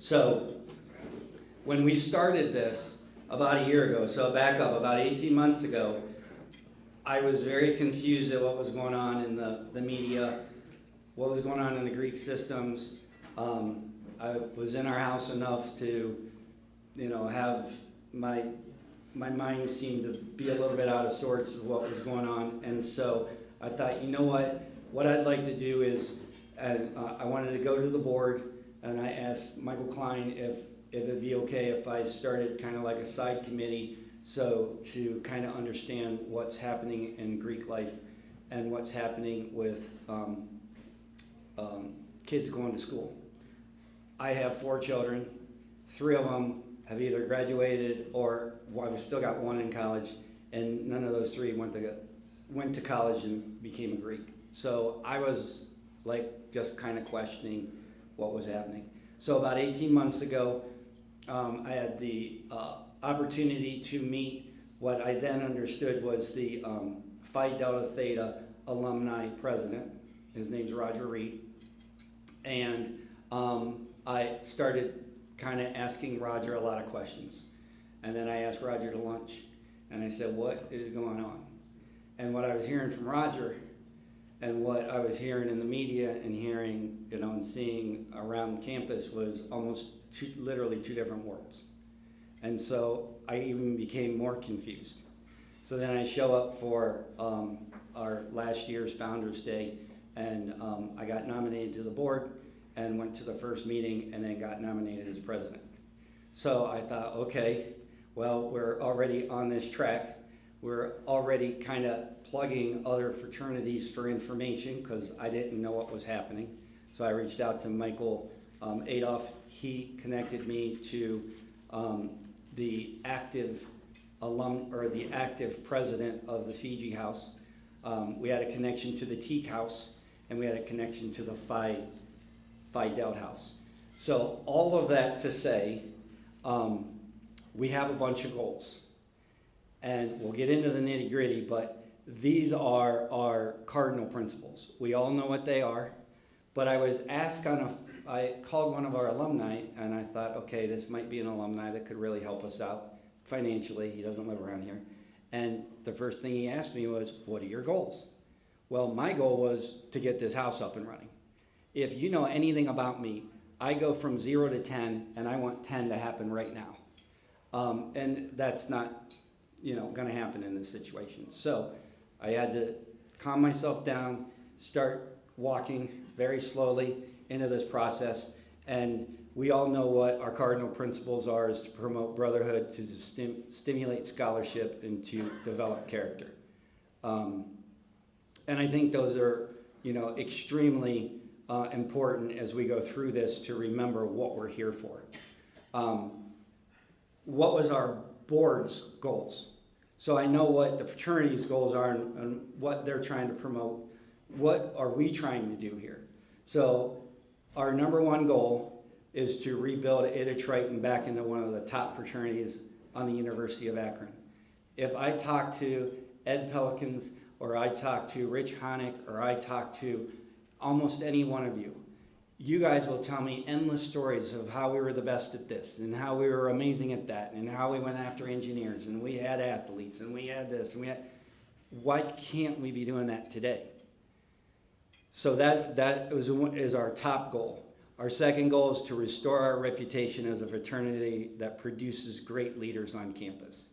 So when we started this about a year ago, so back up about 18 months ago, I was very confused at what was going on in the media, what was going on in the Greek systems. I was in our house enough to, have my mind seemed to be a little bit out of sorts of what was going on. And so I thought, what I'd like to do is, and I wanted to go to the board, and I asked Michael Klein if it'd be okay if I started kind of like a side committee, so to kind of understand what's happening in Greek life and what's happening with kids going to school. I have 4 children. 3 of them have either graduated or I've still got 1 in college, and none of those 3 went to college and became a Greek. So I was like just kind of questioning what was happening. So about 18 months ago, I had the opportunity to meet what I then understood was the Phi Delta Theta alumni president. His name's Roger Reed. And I started kind of asking Roger a lot of questions. And then I asked Roger to lunch, and I said, what is going on? And what I was hearing from Roger and what I was hearing in the media and hearing, and seeing around campus was almost literally 2 different worlds. And so I even became more confused. So then I show up for our last year's Founders Day, and I got nominated to the board and went to the first meeting and then got nominated as president. So I thought, okay, well, we're already on this track. We're already kind of plugging other fraternities for information because I didn't know what was happening. So I reached out to Michael Adolph. He connected me to the active the active president of the Fiji House. We had a connection to the Teak House, and we had a connection to the Phi Delta House. So all of that to say, we have a bunch of goals. And we'll get into the nitty gritty, but these are our cardinal principles. We all know what they are, but I was asked I called one of our alumni, and I thought, okay, this might be an alumni that could really help us out financially. He doesn't live around here. And the first thing he asked me was, what are your goals? Well, my goal was to get this house up and running. If you know anything about me, I go from 0 to 10, and I want 10 to happen right now. And that's not going to happen in this situation. So I had to calm myself down, start walking very slowly into this process. And we all know what our cardinal principles are, is to promote brotherhood, to stimulate scholarship, and to develop character. And I think those are, extremely important as we go through this to remember what we're here for. What was our board's goals? So I know what the fraternity's goals are and what they're trying to promote. What are we trying to do here? So our number 1 goal is to rebuild Eta Triton back into one of the top fraternities on the University of Akron. If I talk to Ed Pelikans, or I talk to Rich Honick, or I talk to almost any one of you, you guys will tell me endless stories of how we were the best at this, and how we were amazing at that, and how we went after engineers, and we had athletes, and we had this, and we had... Why can't we be doing that today? So that is our top goal. Our second goal is to restore our reputation as a fraternity that produces great leaders on campus.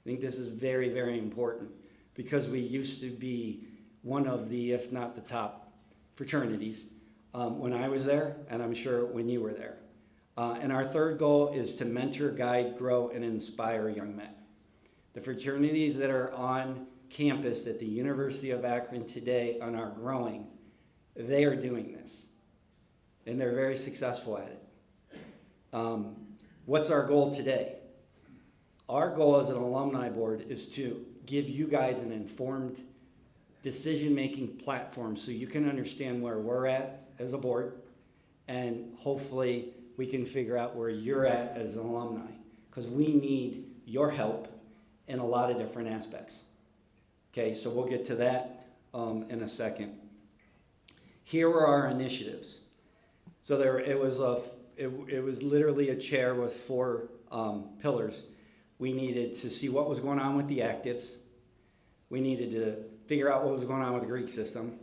I think this is very, very important, because we used to be one of the, if not the top fraternities, when I was there, and I'm sure when you were there. And our third goal is to mentor, guide, grow, and inspire young men. The fraternities that are on campus at the University of Akron today and are growing, they are doing this. And they're very successful at it. What's our goal today? Our goal as an alumni board is to give you guys an informed decision-making platform so you can understand where we're at as a board, and hopefully we can figure out where you're at as an alumni, because we need your help in a lot of different aspects. Okay, so we'll get to that in a second. Here are our initiatives. So it was it was literally a chair with four pillars. We needed to see what was going on with the actives. We needed to figure out what was going on with the Greek system.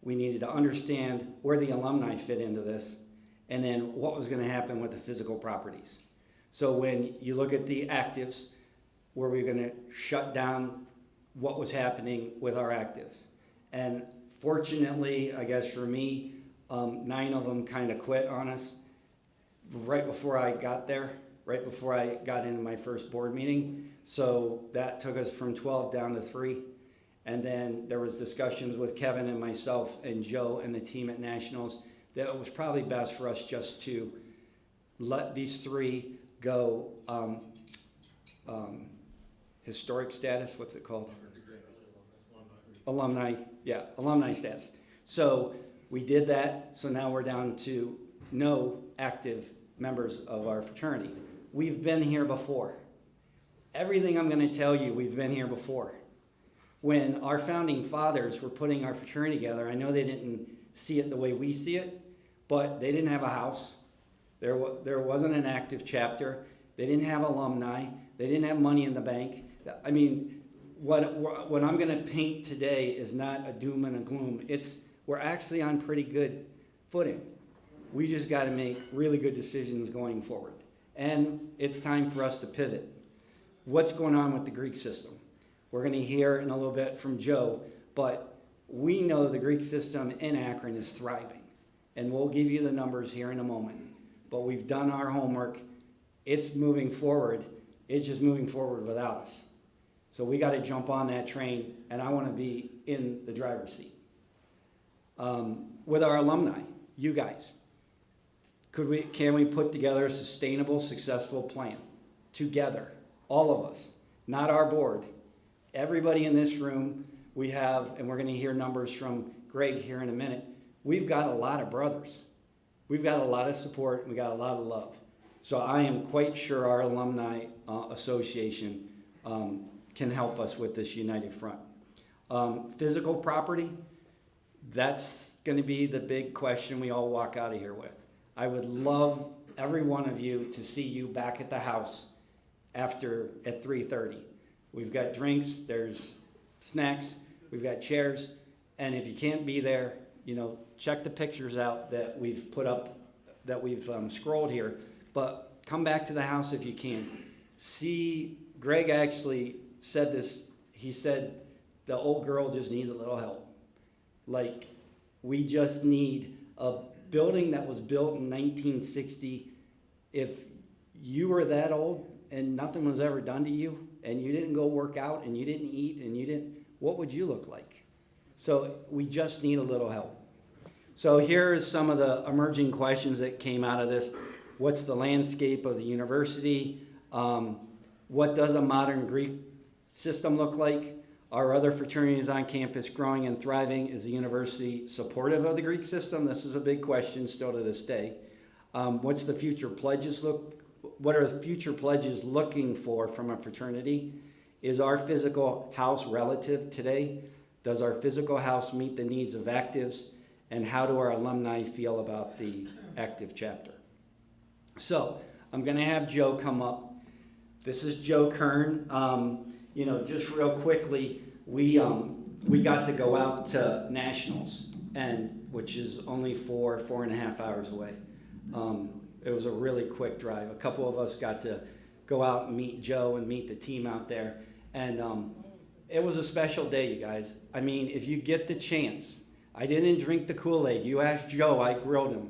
We needed to understand where the alumni fit into this, and then what was going to happen with the physical properties. So when you look at the actives, were we going to shut down what was happening with our actives? And fortunately, I guess for me, 9 of them kind of quit on us right before I got there, right before I got into my first board meeting. So that took us from 12 down to 3. And then there was discussions with Kevin and myself and Joe and the team at Nationals that it was probably best for us just to let these 3 go historic status, what's it called? Alumni, yeah, alumni status. So we did that, so now we're down to no active members of our fraternity. We've been here before. Everything I'm going to tell you, we've been here before. When our founding fathers were putting our fraternity together, I know they didn't see it the way we see it, but they didn't have a house. There wasn't an active chapter. They didn't have alumni. They didn't have money in the bank. I mean, what I'm going to paint today is not a doom and a gloom. We're actually on pretty good footing. We just got to make really good decisions going forward. And it's time for us to pivot. What's going on with the Greek system? We're going to hear in a little bit from Joe, but we know the Greek system in Akron is thriving. And we'll give you the numbers here in a moment. But we've done our homework. It's moving forward. It's just moving forward without us. So we got to jump on that train, and I want to be in the driver's seat. With our alumni, you guys, can we put together a sustainable, successful plan together, all of us, not our board, everybody in this room? We have, and we're going to hear numbers from Greg here in a minute. We've got a lot of brothers. We've got a lot of support. We got a lot of love. So I am quite sure our alumni association can help us with this united front. Physical property, that's going to be the big question we all walk out of here with. I would love every one of you to see you back at the house at 3:30. We've got drinks, there's snacks, we've got chairs, and if you can't be there, check the pictures out that we've put up, that we've scrolled here, but come back to the house if you can. See, Greg actually said this, he said the old girl just needs a little help. Like, we just need a building that was built in 1960. If you were that old and nothing was ever done to you, and you didn't go work out, and you didn't eat, and what would you look like? So we just need a little help. So here's some of the emerging questions that came out of this. What's the landscape of the university? What does a modern Greek system look like? Are other fraternities on campus growing and thriving? Is the university supportive of the Greek system? This is a big question still to this day. What's the future pledges what are the future pledges looking for from a fraternity? Is our physical house relative today? Does our physical house meet the needs of actives? And how do our alumni feel about the active chapter? So I'm going to have Joe come up. This is Joe Kern. Just real quickly, we got to go out to Nationals, which is only 4.5 hours away. It was a really quick drive. A couple of us got to go out and meet Joe and meet the team out there. And it was a special day, you guys. I mean, if you get the chance, I didn't drink the Kool-Aid. You asked Joe, I grilled him.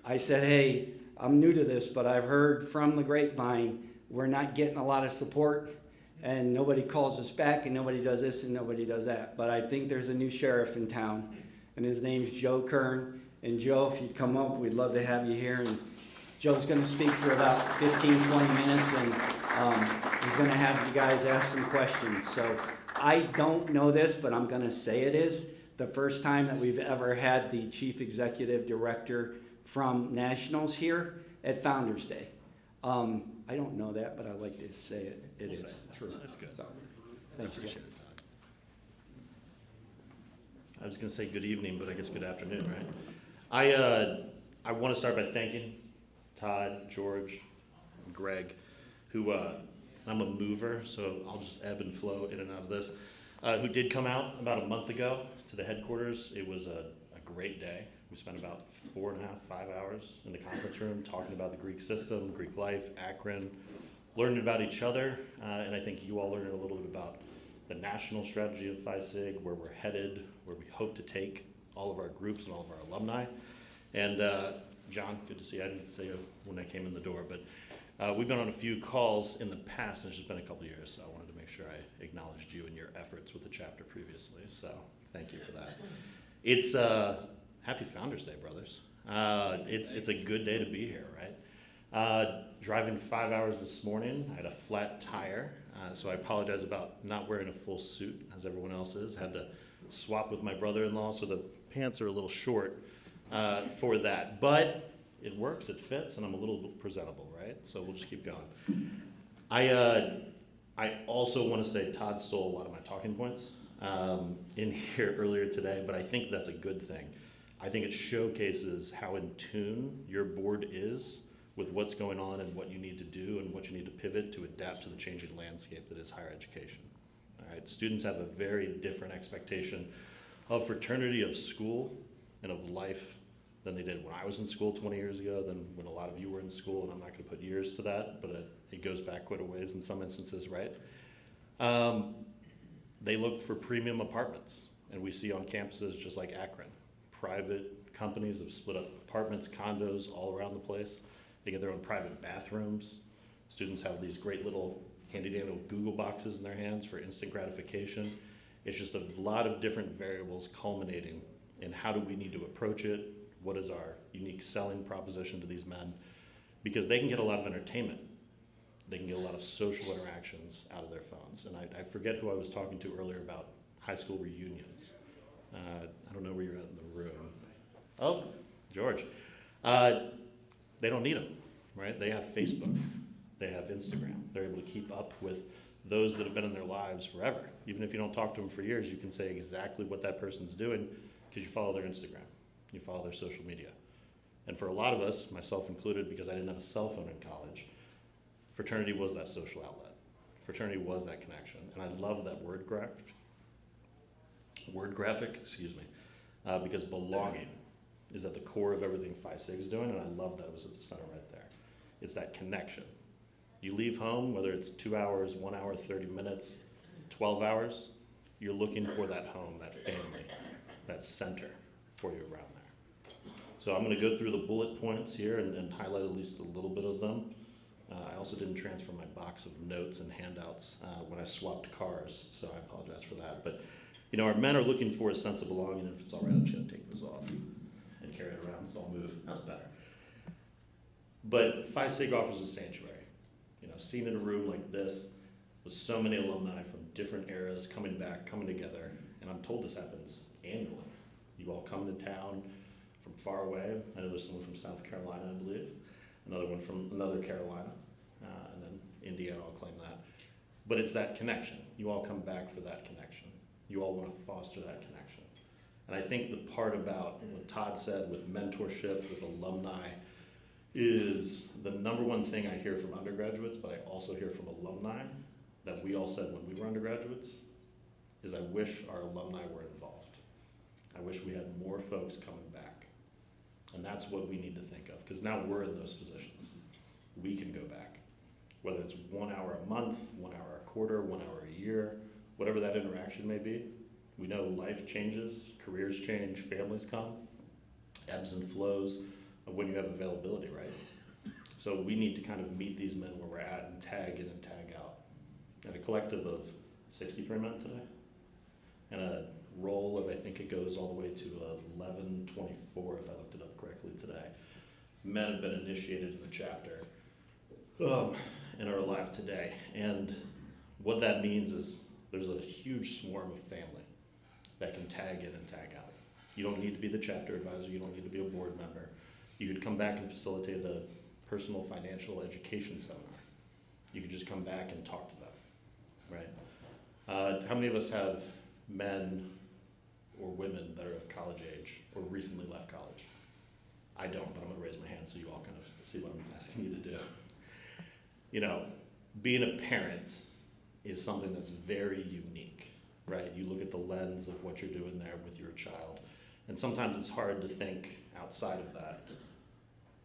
I said, hey, I'm new to this, but I've heard from the grapevine, we're not getting a lot of support, and nobody calls us back, and nobody does this, and nobody does that. But I think there's a new sheriff in town, and his name's Joe Kern. And Joe, if you'd come up, we'd love to have you here. And Joe's going to speak for about 15, 20 minutes, and he's going to have you guys ask some questions. So I don't know this, but I'm going to say it is the first time that we've ever had the chief executive director from Nationals here at Founders Day. I don't know that, but I like to say it. It is true. That's good. So, thanks, Joe. Appreciate it. I was going to say good evening, but I guess good afternoon, right? I want to start by thanking Todd, George, and Greg, who, I'm a mover, so I'll just ebb and flow in and out of this, who did come out about a month ago to the headquarters. It was a great day. We spent about 4.5, 5 hours in the conference room talking about the Greek system, Greek life, Akron, learning about each other, and I think you all learned a little bit about the national strategy of Phi Sig, where we're headed, where we hope to take all of our groups and all of our alumni. And John, good to see you. I didn't say you when I came in the door, but we've been on a few calls in the past, and it's just been a couple of years, so I wanted to make sure I acknowledged you and your efforts with the chapter previously, so thank you for that. It's happy Founders Day, brothers. It's a good day to be here, right? Driving 5 hours this morning, I had a flat tire, so I apologize about not wearing a full suit as everyone else is. Had to swap with my brother-in-law, so the pants are a little short for that. But it works, it fits, and I'm a little presentable, right? So we'll just keep going. I also want to say Todd stole a lot of my talking points in here earlier today, but I think that's a good thing. I think it showcases how in tune your board is with what's going on and what you need to do and what you need to pivot to adapt to the changing landscape that is higher education. All right, students have a very different expectation of fraternity, of school, and of life than they did when I was in school 20 years ago, than when a lot of you were in school, and I'm not gonna put years to that, but it goes back quite a ways in some instances, right? They look for premium apartments, and we see on campuses just like Akron, private companies have split up apartments, condos all around the place. They get their own private bathrooms. Students have these great little handy-dandy Google boxes in their hands for instant gratification. It's just a lot of different variables culminating in how do we need to approach it, what is our unique selling proposition to these men, because they can get a lot of entertainment. They can get a lot of social interactions out of their phones. And I forget who I was talking to earlier about high school reunions. I don't know where you're at in the room. Oh, George. They don't need them, right? They have Facebook, they have Instagram. They're able to keep up with those that have been in their lives forever. Even if you don't talk to them for years, you can say exactly what that person's doing because you follow their Instagram, you follow their social media. And for a lot of us, myself included, because I didn't have a cell phone in college, fraternity was that social outlet. Fraternity was that connection. And I love that word graphic, because belonging is at the core of everything Phi Sig is doing, and I love that it was at the center right there. It's that connection. You leave home, whether it's 2 hours, 1 hour, 30 minutes, 12 hours, you're looking for that home, that family, that center for you around there. So I'm gonna go through the bullet points here and highlight at least a little bit of them. I also didn't transfer my box of notes and handouts when I swapped cars, so I apologize for that. But you know, our men are looking for a sense of belonging, and if it's all right, I'm just gonna take this off and carry it around, so I'll move. That's better. But Phi Sig offers a sanctuary. You know, seen in a room like this with so many alumni from different eras coming back, coming together, and I'm told this happens annually. You all come to town from far away. I know there's someone from South Carolina, I believe, another one from another Carolina, and then Indiana, I'll claim that. But it's that connection. You all come back for that connection. You all want to foster that connection. And I think the part about what Todd said with mentorship, with alumni, is the number one thing I hear from undergraduates, but I also hear from alumni, that we all said when we were undergraduates, is I wish our alumni were involved. I wish we had more folks coming back. And that's what we need to think of, because now we're in those positions. We can go back. Whether it's 1 hour a month, 1 hour a quarter, 1 hour a year, whatever that interaction may be. We know life changes, careers change, families come, ebbs and flows of when you have availability, right? So we need to kind of meet these men where we're at and tag in and tag out. And a collective of 63 men today, and a roll of, I think it goes all the way to 1124, if I looked it up correctly today. Men have been initiated in the chapter and are alive today. And what that means is there's a huge swarm of family that can tag in and tag out. You don't need to be the chapter advisor, you don't need to be a board member. You could come back and facilitate a personal financial education seminar. You could just come back and talk to them, right? How many of us have men or women that are of college age or recently left college? I don't, but I'm gonna raise my hand so you all kind of see what I'm asking you to do. You know, being a parent is something that's very unique, right? You look at the lens of what you're doing there with your child, and sometimes it's hard to think outside of that.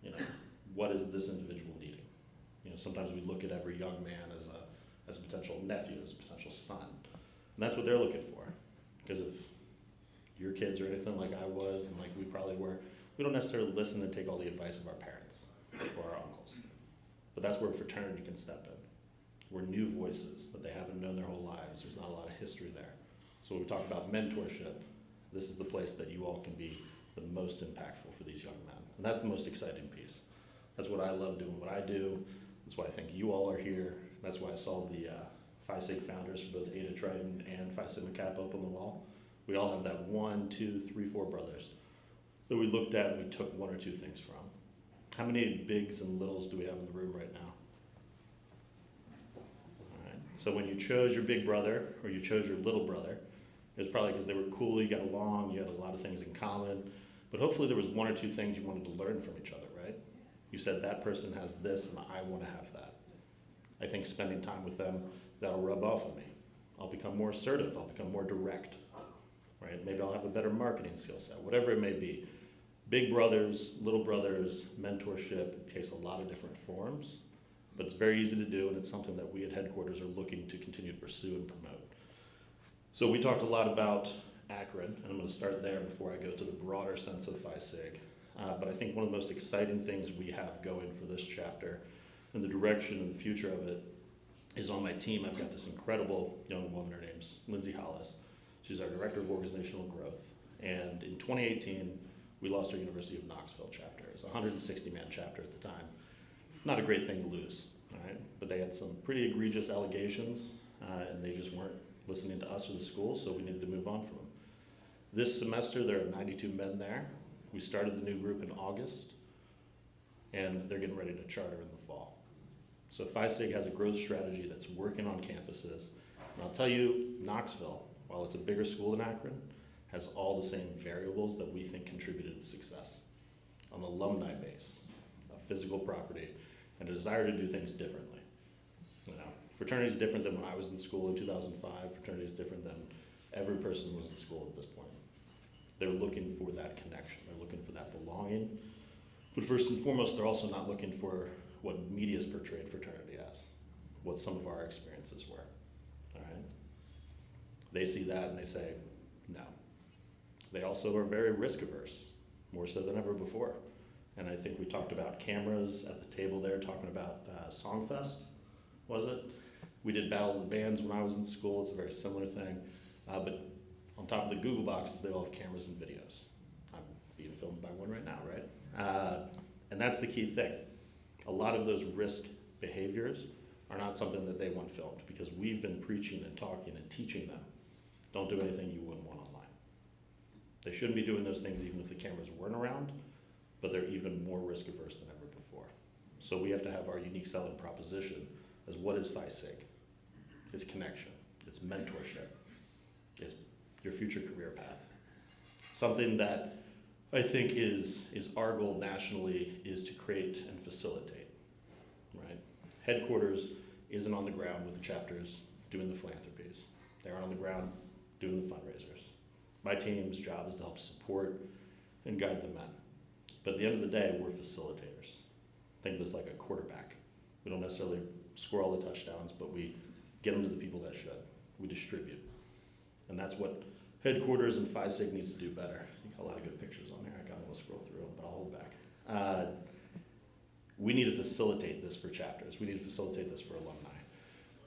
You know, what is this individual needing? You know, sometimes we look at every young man as a potential nephew, as a potential son, and that's what they're looking for. Because if your kids are anything like I was, and like we probably were, we don't necessarily listen and take all the advice of our parents or our uncles. But that's where fraternity can step in. We're new voices that they haven't known their whole lives. There's not a lot of history there. So when we talk about mentorship, this is the place that you all can be the most impactful for these young men. And that's the most exciting piece. That's what I love doing, what I do. That's why I think you all are here. That's why I saw the Phi Sig founders for both Eta Triton and Phi Sigma Kappa up on the wall. We all have that 1, 2, 3, 4 brothers that we looked at and we took 1 or 2 things from. How many bigs and littles do we have in the room right now? All right. So when you chose your big brother or you chose your little brother, it was probably because they were cool, you got along, you had a lot of things in common, but hopefully there was 1 or 2 things you wanted to learn from each other, right? You said that person has this and I want to have that. I think spending time with them, that'll rub off on me. I'll become more assertive, I'll become more direct, right? Maybe I'll have a better marketing skill set, whatever it may be. Big brothers, little brothers, mentorship takes a lot of different forms, but it's very easy to do, and it's something that we at headquarters are looking to continue to pursue and promote. So we talked a lot about Akron, and I'm going to start there before I go to the broader sense of Phi Sig. But I think one of the most exciting things we have going for this chapter and the direction and the future of it is on my team. I've got this incredible young woman, her name's Lindsay Hollis. She's our Director of Organizational Growth. And in 2018, we lost our University of Knoxville chapter. It was a 160-man chapter at the time. Not a great thing to lose, all right? But they had some pretty egregious allegations, and they just weren't listening to us or the school, so we needed to move on from them. This semester, there are 92 men there. We started the new group in August, and they're getting ready to charter in the fall. So Phi Sig has a growth strategy that's working on campuses. And I'll tell you, Knoxville, while it's a bigger school than Akron, has all the same variables that we think contributed to success. An alumni base, a physical property, and a desire to do things differently. You know, fraternity is different than when I was in school in 2005. Fraternity is different than every person was in school at this point. They're looking for that connection. They're looking for that belonging. But first and foremost, they're also not looking for what media's portrayed fraternity as, what some of our experiences were, all right? They see that and they say, no. They also are very risk averse, more so than ever before. And I think we talked about cameras at the table there, talking about Songfest, was it? We did Battle of the Bands when I was in school. It's a very similar thing. But on top of the Google boxes, they all have cameras and videos. I'm being filmed by one right now, right? And that's the key thing. A lot of those risk behaviors are not something that they want filmed because we've been preaching and talking and teaching them. Don't do anything you wouldn't want online. They shouldn't be doing those things even if the cameras weren't around, but they're even more risk averse than ever before. So we have to have our unique selling proposition as what is Phi Sig? It's connection, it's mentorship, it's your future career path. Something that I think is our goal nationally is to create and facilitate, right? Headquarters isn't on the ground with the chapters doing the philanthropies. They're on the ground doing the fundraisers. My team's job is to help support and guide the men. But at the end of the day, we're facilitators. Think of us like a quarterback. We don't necessarily score all the touchdowns, but we get them to the people that should. We distribute. And that's what headquarters and Phi Sig needs to do better. You got a lot of good pictures on here. I kind of want to scroll through them, but I'll hold back. We need to facilitate this for chapters. We need to facilitate this for alumni.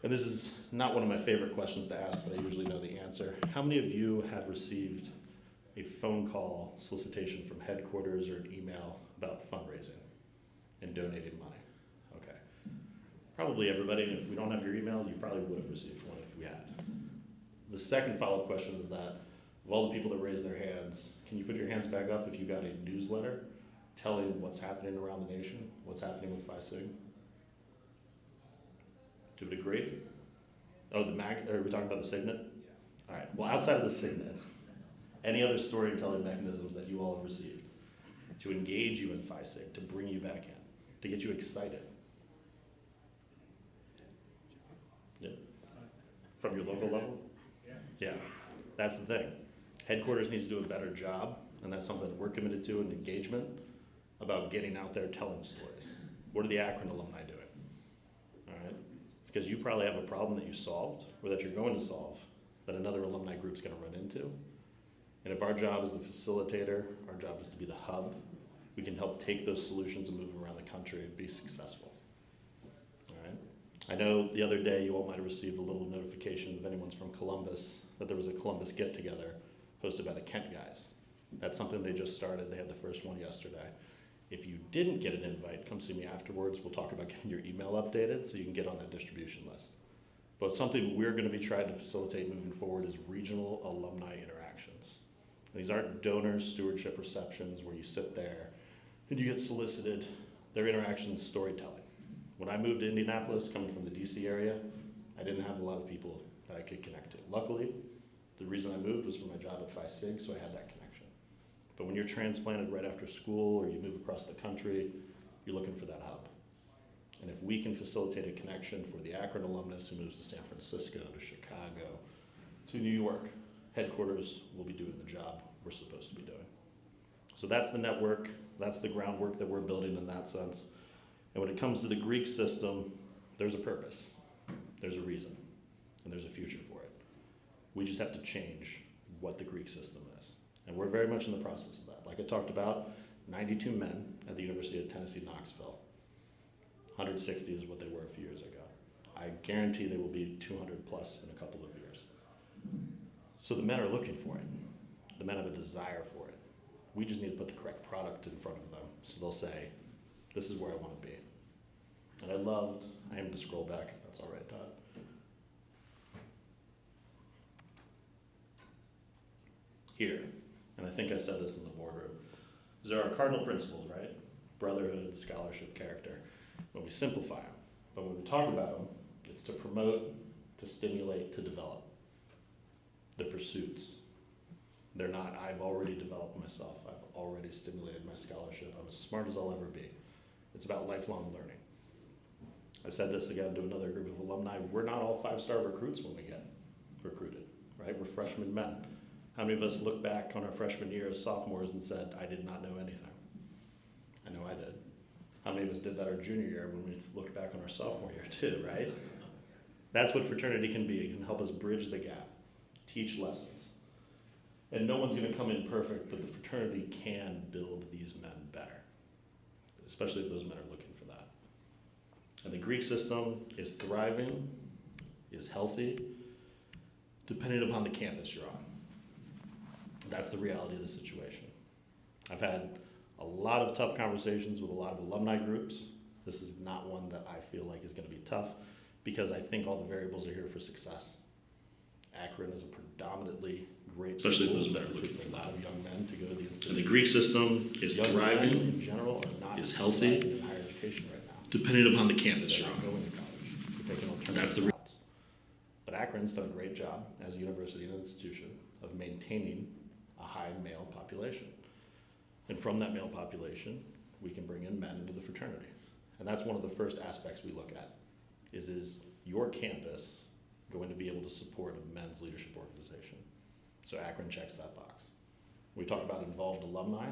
And this is not one of my favorite questions to ask, but I usually know the answer. How many of you have received a phone call solicitation from headquarters or an email about fundraising and donating money? Okay. Probably everybody, and if we don't have your email, you probably would have received one if we had. The second follow-up question is that of all the people that raised their hands, can you put your hands back up if you got a newsletter telling what's happening around the nation, what's happening with Phi Sig? To a degree? Oh, are we talking about the Signet? Yeah. All right, well, outside of the Signet, any other storytelling mechanisms that you all have received? to engage you in Phi Sig, to bring you back in, to get you excited. Yeah. From your local level? Yeah, that's the thing. Headquarters needs to do a better job, and that's something that we're committed to in engagement about getting out there telling stories. What are the Akron alumni doing? All right? Because you probably have a problem that you solved or that you're going to solve that another alumni group's going to run into. And if our job is the facilitator, our job is to be the hub, we can help take those solutions and move them around the country and be successful. All right? I know the other day you all might have received a little notification, if anyone's from Columbus, that there was a Columbus get-together hosted by the Kent guys. That's something they just started. They had the first one yesterday. If you didn't get an invite, come see me afterwards. We'll talk about getting your email updated so you can get on that distribution list. But something we're going to be trying to facilitate moving forward is regional alumni interactions. And these aren't donor stewardship receptions where you sit there and you get solicited. They're interactions, storytelling. When I moved to Indianapolis, coming from the DC area, I didn't have a lot of people that I could connect to. Luckily, the reason I moved was for my job at Phi Sig, so I had that connection. But when you're transplanted right after school or you move across the country, you're looking for that hub. And if we can facilitate a connection for the Akron alumnus who moves to San Francisco, to Chicago, to New York, headquarters will be doing the job we're supposed to be doing. So that's the network, that's the groundwork that we're building in that sense. And when it comes to the Greek system, there's a purpose, there's a reason, and there's a future for it. We just have to change what the Greek system is. And we're very much in the process of that. Like I talked about, 92 men at the University of Tennessee, Knoxville. 160 is what they were a few years ago. I guarantee they will be 200 plus in a couple of years. So the men are looking for it. The men have a desire for it. We just need to put the correct product in front of them so they'll say, this is where I want to be. And I am to scroll back if that's all right, Todd. Here, and I think I said this in the boardroom, there are cardinal principles, right? Brotherhood, scholarship, character. When we simplify them, but when we talk about them, it's to promote, to stimulate, to develop. The pursuits. They're not, I've already developed myself, I've already stimulated my scholarship, I'm as smart as I'll ever be. It's about lifelong learning. I said this again to another group of alumni, we're not all 5-star recruits when we get recruited, right? We're freshman men. How many of us look back on our freshman year as sophomores and said, I did not know anything? I know I did. How many of us did that our junior year when we looked back on our sophomore year too, right? That's what fraternity can be. It can help us bridge the gap, teach lessons. And no one's gonna come in perfect, but the fraternity can build these men better, especially if those men are looking for that. And the Greek system is thriving, is healthy, depending upon the campus you're on. That's the reality of the situation. I've had a lot of tough conversations with a lot of alumni groups. This is not one that I feel like is going to be tough because I think all the variables are here for success. Akron is a predominantly great Especially if school. those men are looking for a lot that. of young men to go to the institute. And the Greek system is Young men thriving, in general are not is healthy, thriving in higher education right now. depending upon the campus They're you're not on. going to college. They're taking alternative That's the routes. But Akron's done a great job as a university and institution of maintaining a high male population. And from that male population, we can bring in men into the fraternity. And that's one of the first aspects we look at, is your campus going to be able to support a men's leadership organization? So Akron checks that box. We talk about involved alumni.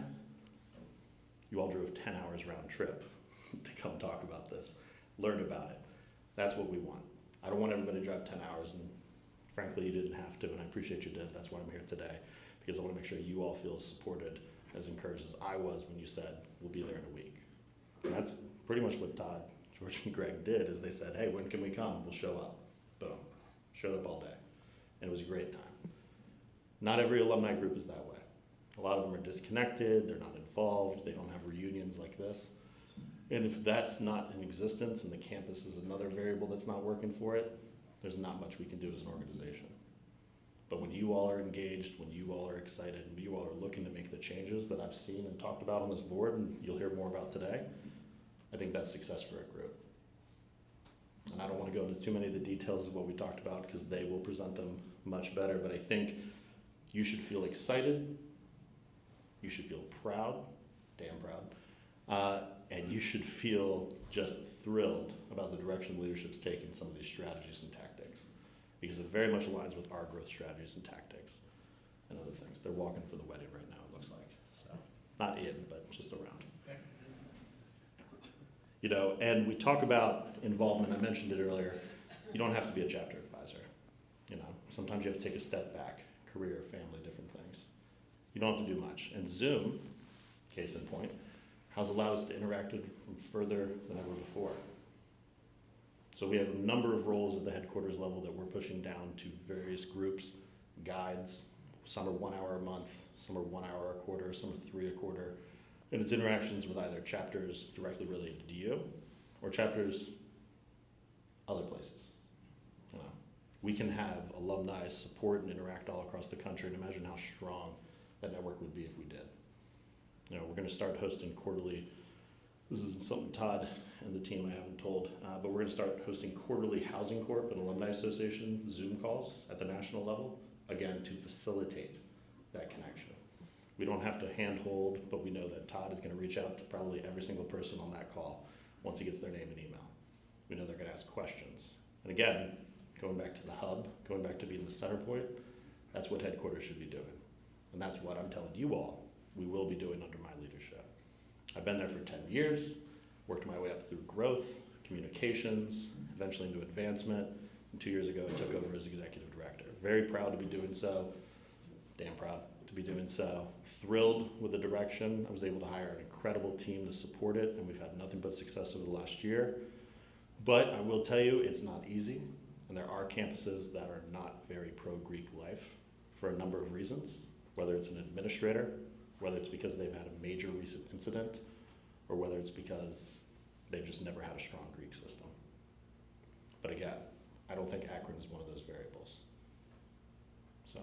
You all drove 10 hours round trip to come talk about this, learn about it. That's what we want. I don't want everybody to drive 10 hours, and frankly, you didn't have to, and I appreciate you did. That's why I'm here today, because I want to make sure you all feel supported, as encouraged as I was when you said, we'll be there in a week. And that's pretty much what Todd, George, and Greg did, is they said, hey, when can we come? We'll show up. Boom. Showed up all day. And it was a great time. Not every alumni group is that way. A lot of them are disconnected, they're not involved, they don't have reunions like this. And if that's not in existence and the campus is another variable that's not working for it, there's not much we can do as an organization. But when you all are engaged, when you all are excited, and you all are looking to make the changes that I've seen and talked about on this board, and you'll hear more about today, I think that's success for a group. And I don't want to go into too many of the details of what we talked about because they will present them much better, but I think you should feel excited, you should feel proud damn proud. And you should feel just thrilled about the direction leadership's taking some of these strategies and tactics, because it very much aligns with our growth strategies and tactics and other things. They're walking for the wedding right now, it looks like. So, not in, but just around. You know, and we talk about involvement. I mentioned it earlier. You don't have to be a chapter advisor. You know, sometimes you have to take a step back, career, family, different things. You don't have to do much. And Zoom, case in point, has allowed us to interact with from further than ever before. So we have a number of roles at the headquarters level that we're pushing down to various groups, guides. Some are 1 hour a month, some are 1 hour a quarter, some are 3 a quarter. And it's interactions with either chapters directly related to you or chapters other places. We can have alumni support and interact all across the country, and imagine how strong that network would be if we did. You know, we're going to start hosting quarterly, this is something Todd and the team I haven't told, but we're going to start hosting quarterly Housing Corp and Alumni Association Zoom calls at the national level, again, to facilitate that connection. We don't have to handhold, but we know that Todd is going to reach out to probably every single person on that call once he gets their name and email. We know they're going to ask questions. And again, going back to the hub, going back to being the center point, that's what headquarters should be doing. And that's what I'm telling you all we will be doing under my leadership. I've been there for 10 years, worked my way up through growth, communications, eventually into advancement. And 2 years ago, I took over as executive director. Very proud to be doing so, damn proud to be doing so. Thrilled with the direction. I was able to hire an incredible team to support it, and we've had nothing but success over the last year. But I will tell you, it's not easy. And there are campuses that are not very pro-Greek life for a number of reasons, whether it's an administrator, whether it's because they've had a major recent incident, or whether it's because they've just never had a strong Greek system. But again, I don't think Akron is one of those variables. So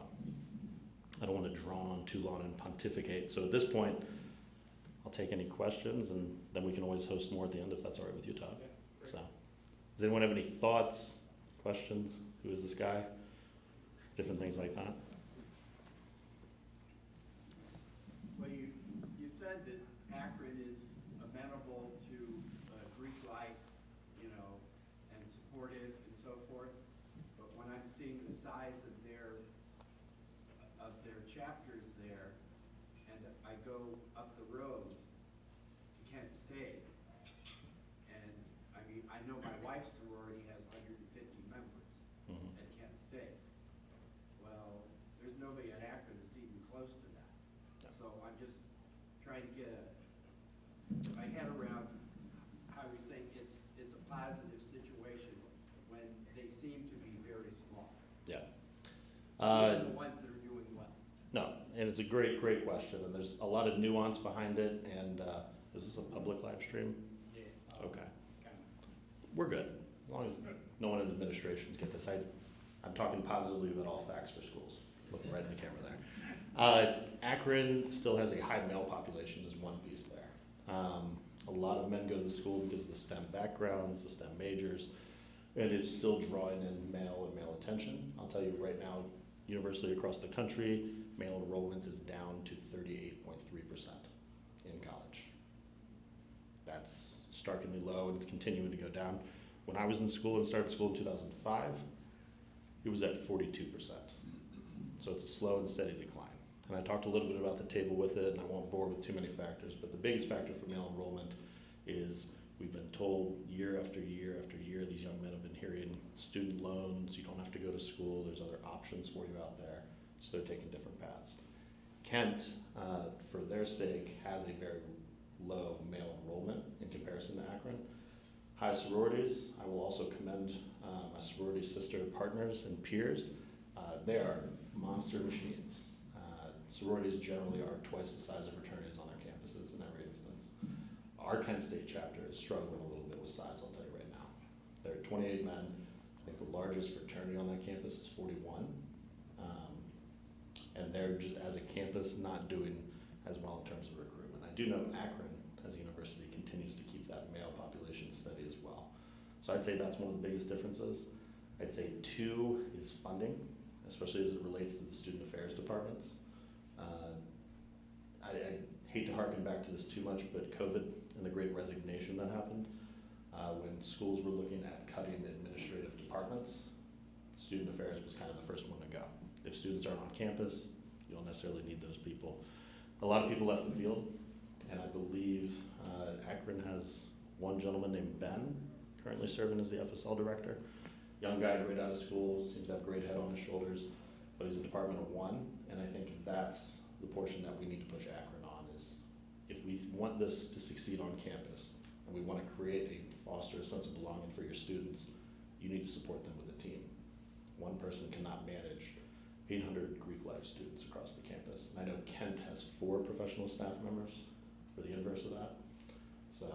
I don't want to draw on too long and pontificate. So at this point, I'll take any questions, and then we can always host more at the end if that's all right with you, Todd. Yeah, so, does anyone have any thoughts? Questions? Who is this guy? Different things like that. Well, you said that Akron is amenable to Greek life, you know, and supportive and so forth. But when I'm seeing the size of their chapters there, and I go up the road to Kent State, and I mean, I know my wife's sorority has 150 members at Kent State. Well, there's nobody at Akron that's even close to that. Yeah. So I'm just trying to get my head around how we say it's a positive situation when they seem to be very small. Yeah. Even the ones that are doing well. No, and it's a great question, and there's a lot of nuance behind it. And is this a public live stream? Yeah. Okay. Kind of. We're good, as long as no one in administrations get this. I'm talking positively about all facts for schools. Looking right in the camera there. Akron still has a high male population is one piece there. A lot of men go to the school because of the STEM backgrounds, the STEM majors, and it's still drawing in male attention. I'll tell you right now, universally across the country, male enrollment is down to 38.3% in college. That's starkly low, and it's continuing to go down. When I was in school and started school in 2005, it was at 42%. So it's a slow and steady decline. And I talked a little bit about the table with it, and I won't bore with too many factors, but the biggest factor for male enrollment is we've been told year after year after year, these young men have been hearing student loans, you don't have to go to school, there's other options for you out there, so they're taking different paths. Kent, for their sake, has a very low male enrollment in comparison to Akron. High sororities, I will also commend my sorority sister partners and peers. They are monster machines. Sororities generally are twice the size of fraternities on their campuses in every instance. Our Kent State chapter is struggling a little bit with size, I'll tell you right now. There are 28 men. I think the largest fraternity on that campus is 41. And they're just, as a campus, not doing as well in terms of recruitment. I do know Akron, as a university, continues to keep that male population steady as well. So I'd say that's one of the biggest differences. I'd say 2 is funding, especially as it relates to the student affairs departments. I hate to harken back to this too much, but COVID and the great resignation that happened, when schools were looking at cutting administrative departments, student affairs was kind of the first one to go. If students aren't on campus, you don't necessarily need those people. A lot of people left the field, and I believe Akron has one gentleman named Ben currently serving as the FSL director. Young guy, great out of school, seems to have a great head on his shoulders, but he's a department of one, and I think that's the portion that we need to push Akron on is if we want this to succeed on campus and we want to create and foster a sense of belonging for your students, you need to support them with a team. One person cannot manage 800 Greek life students across the campus. And I know Kent has 4 professional staff members for the inverse of that. So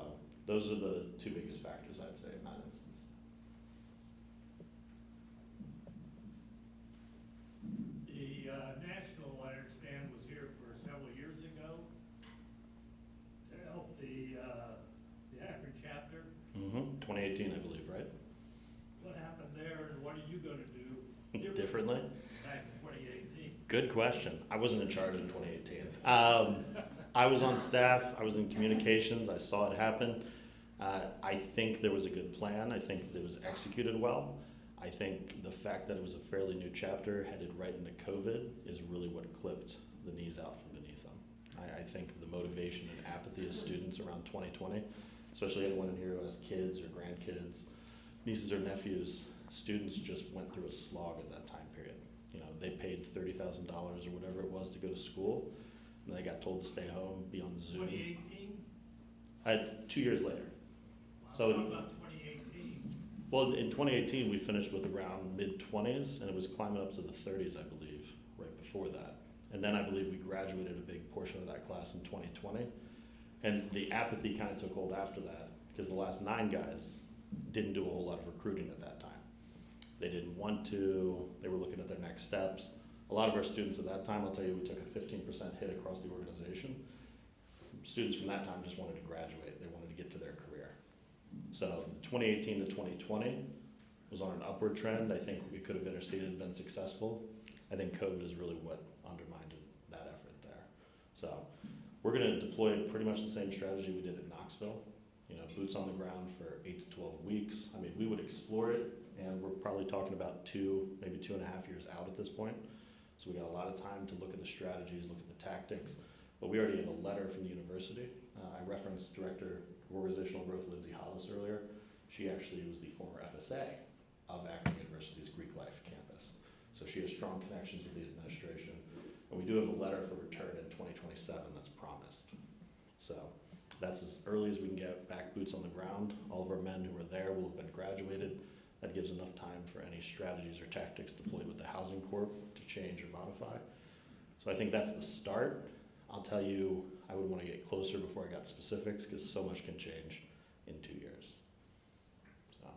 those are the 2 biggest factors, I'd say, in that instance. The national, I understand, was here for several years ago to help the Akron chapter. 2018, I believe, right? What happened there, and what are you going to do Differently? back in 2018? Good question. I wasn't in charge in 2018. I was on staff, I was in communications, I saw it happen. I think there was a good plan, I think it was executed well. I think the fact that it was a fairly new chapter headed right into COVID is really what clipped the knees out from beneath them. I think the motivation and apathy of students around 2020, especially anyone in here who has kids or grandkids, nieces or nephews, students just went through a slog at that time period. You know, they paid $30,000 or whatever it was to go to school, and they got told to stay home, be on Zoom. 2018? 2 years later. Wow, So- how about 2018? Well, in 2018, we finished with around mid-20s, and it was climbing up to the 30s, I believe, right before that. And then I believe we graduated a big portion of that class in 2020. And the apathy kind of took hold after that, because the last 9 guys didn't do a whole lot of recruiting at that time. They didn't want to, they were looking at their next steps. A lot of our students at that time, I'll tell you, we took a 15% hit across the organization. Students from that time just wanted to graduate, they wanted to get to their career. So 2018 to 2020 was on an upward trend. I think we could have interceded and been successful. I think COVID is really what undermined that effort there. So we're gonna deploy pretty much the same strategy we did at Knoxville. You know, boots on the ground for 8 to 12 weeks. I mean, we would explore it, and we're probably talking about 2, maybe 2.5 years out at this point. So we got a lot of time to look at the strategies, look at the tactics, but we already have a letter from the university. I referenced Director of Organizational Growth Lindsay Hollis earlier. She actually was the former FSA of Akron University's Greek Life campus. So she has strong connections with the administration. And we do have a letter for return in 2027 that's promised. So that's as early as we can get back boots on the ground. All of our men who are there will have been graduated. That gives enough time for any strategies or tactics deployed with the Housing Corp to change or modify. So I think that's the start. I'll tell you, I would want to get closer before I got specifics because so much can change in 2 years. So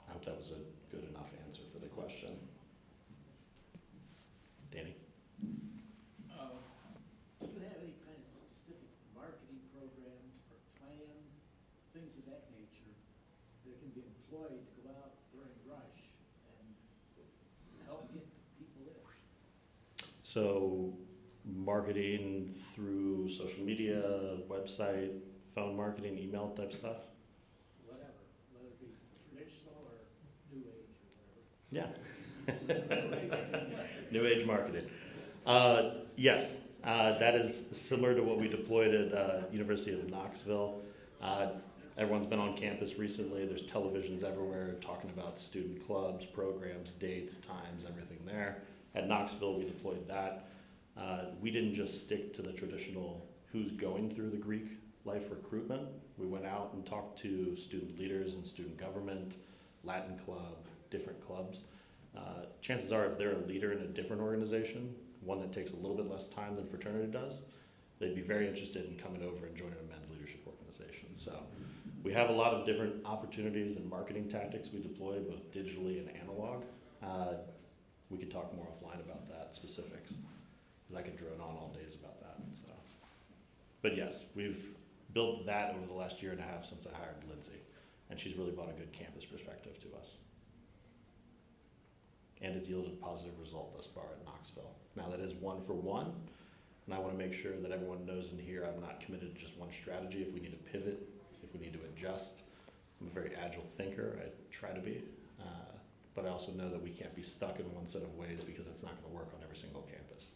I hope that was a good enough answer for the question. Danny? Do you have any kind of specific marketing programs or plans, things of that nature, that can be employed to go out during rush and help get people in? So marketing through social media, website, phone marketing, email type stuff? Whatever, whether it be traditional or new age or whatever. Yeah. New age marketing. Yes, that is similar to what we deployed at University of Knoxville. Everyone's been on campus recently. There's televisions everywhere talking about student clubs, programs, dates, times, everything there. At Knoxville, we deployed that. We didn't just stick to the traditional who's going through the Greek life recruitment. We went out and talked to student leaders and student government, Latin club, different clubs. Chances are if they're a leader in a different organization, one that takes a little bit less time than fraternity does, they'd be very interested in coming over and joining a men's leadership organization. So we have a lot of different opportunities and marketing tactics we deploy both digitally and analog. We could talk more offline about that, specifics, because I could drone on all days about that. So. But yes, we've built that over the last 1.5 years since I hired Lindsay, and she's really brought a good campus perspective to us. And it's yielded a positive result thus far at Knoxville. Now that is 1 for 1. And I want to make sure that everyone knows in here I'm not committed to just one strategy. If we need to pivot, if we need to adjust, I'm a very agile thinker. I try to be. But I also know that we can't be stuck in one set of ways because it's not going to work on every single campus.